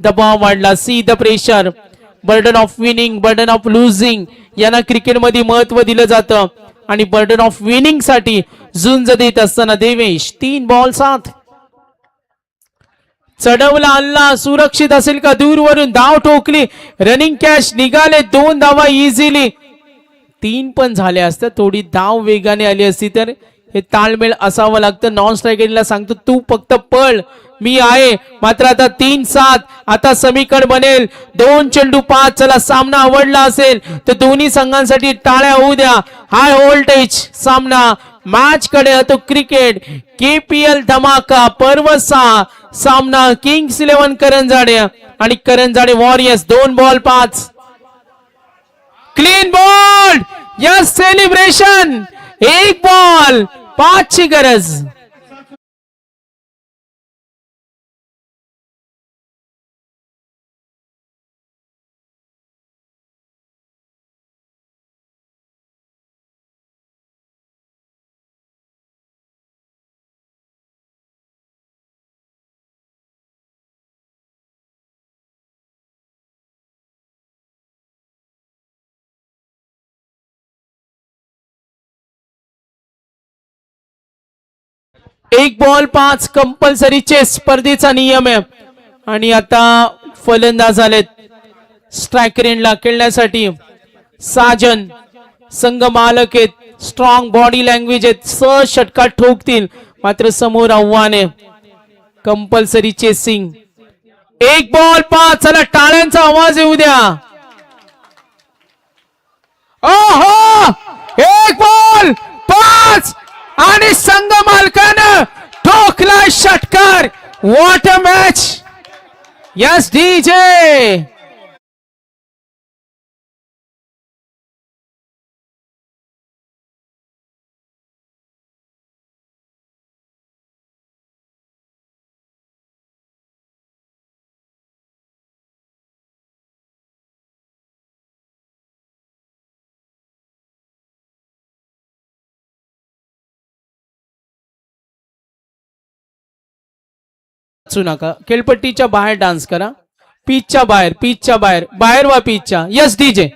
दबाव वाढला. See the pressure. Burden of winning burden of losing यांना क्रिकेटमध्ये महत्व दिलं जातं आणि बर्डन ऑफ विनिंग साठी झुंज देत असताना देवेश. 3 बॉल 7. चढवला हल्ला सुरक्षित असेल का? दूरवरून धाव ठोकली. रनिंग कॅच निघाले. 2 धावा इझिली. 3 पण झाले असते. थोडी धाव वेगाने आली असती तर हे ताळमेळ असावं लागतं. नॉन स्ट्रायकरला सांगतो तू फक्त पळ मी आहे. मात्र आता 3-7. आता समीकरण बनेल. 2 चेंडू 5. चला सामना आवडला असेल तर दोन्ही संघांसाठी टाळ्या होऊ द्या. हाय व्होल्टेज सामना. मॅच कडे होतो क्रिकेट. KPL धमाका पर्व 6. सामना किंग्स 11 करंजाडे आणि Karanjade warriors. 2 ball 5. Clean ball. Yes celebration. 1 ball 5 ची गरज. एक बॉल 5 कंपल्सरी चेस स्पर्धेचा नियम आहे. आणि आता फलंदाज आलेत स्ट्रायकर एंडला खेळण्यासाठी. साजन संघ मालक आहेत. स्ट्रॉंग बॉडी लँग्वेज आहेत. सहज षटकार ठोकतील. मात्र समोर आव्हान आहे. Compulsory chasing. 1 बॉल 5. चला टाळ्यांचा आवाज येऊ द्या. ओहो 1 बॉल 5 आणि संघ मालकानं ठोकला षटकार. What a match. Yes DJ. नका खेळपट्टीच्या बाहेर डान्स करा. पिचच्या बाहेर बाहेर वा पिचच्या. Yes DJ.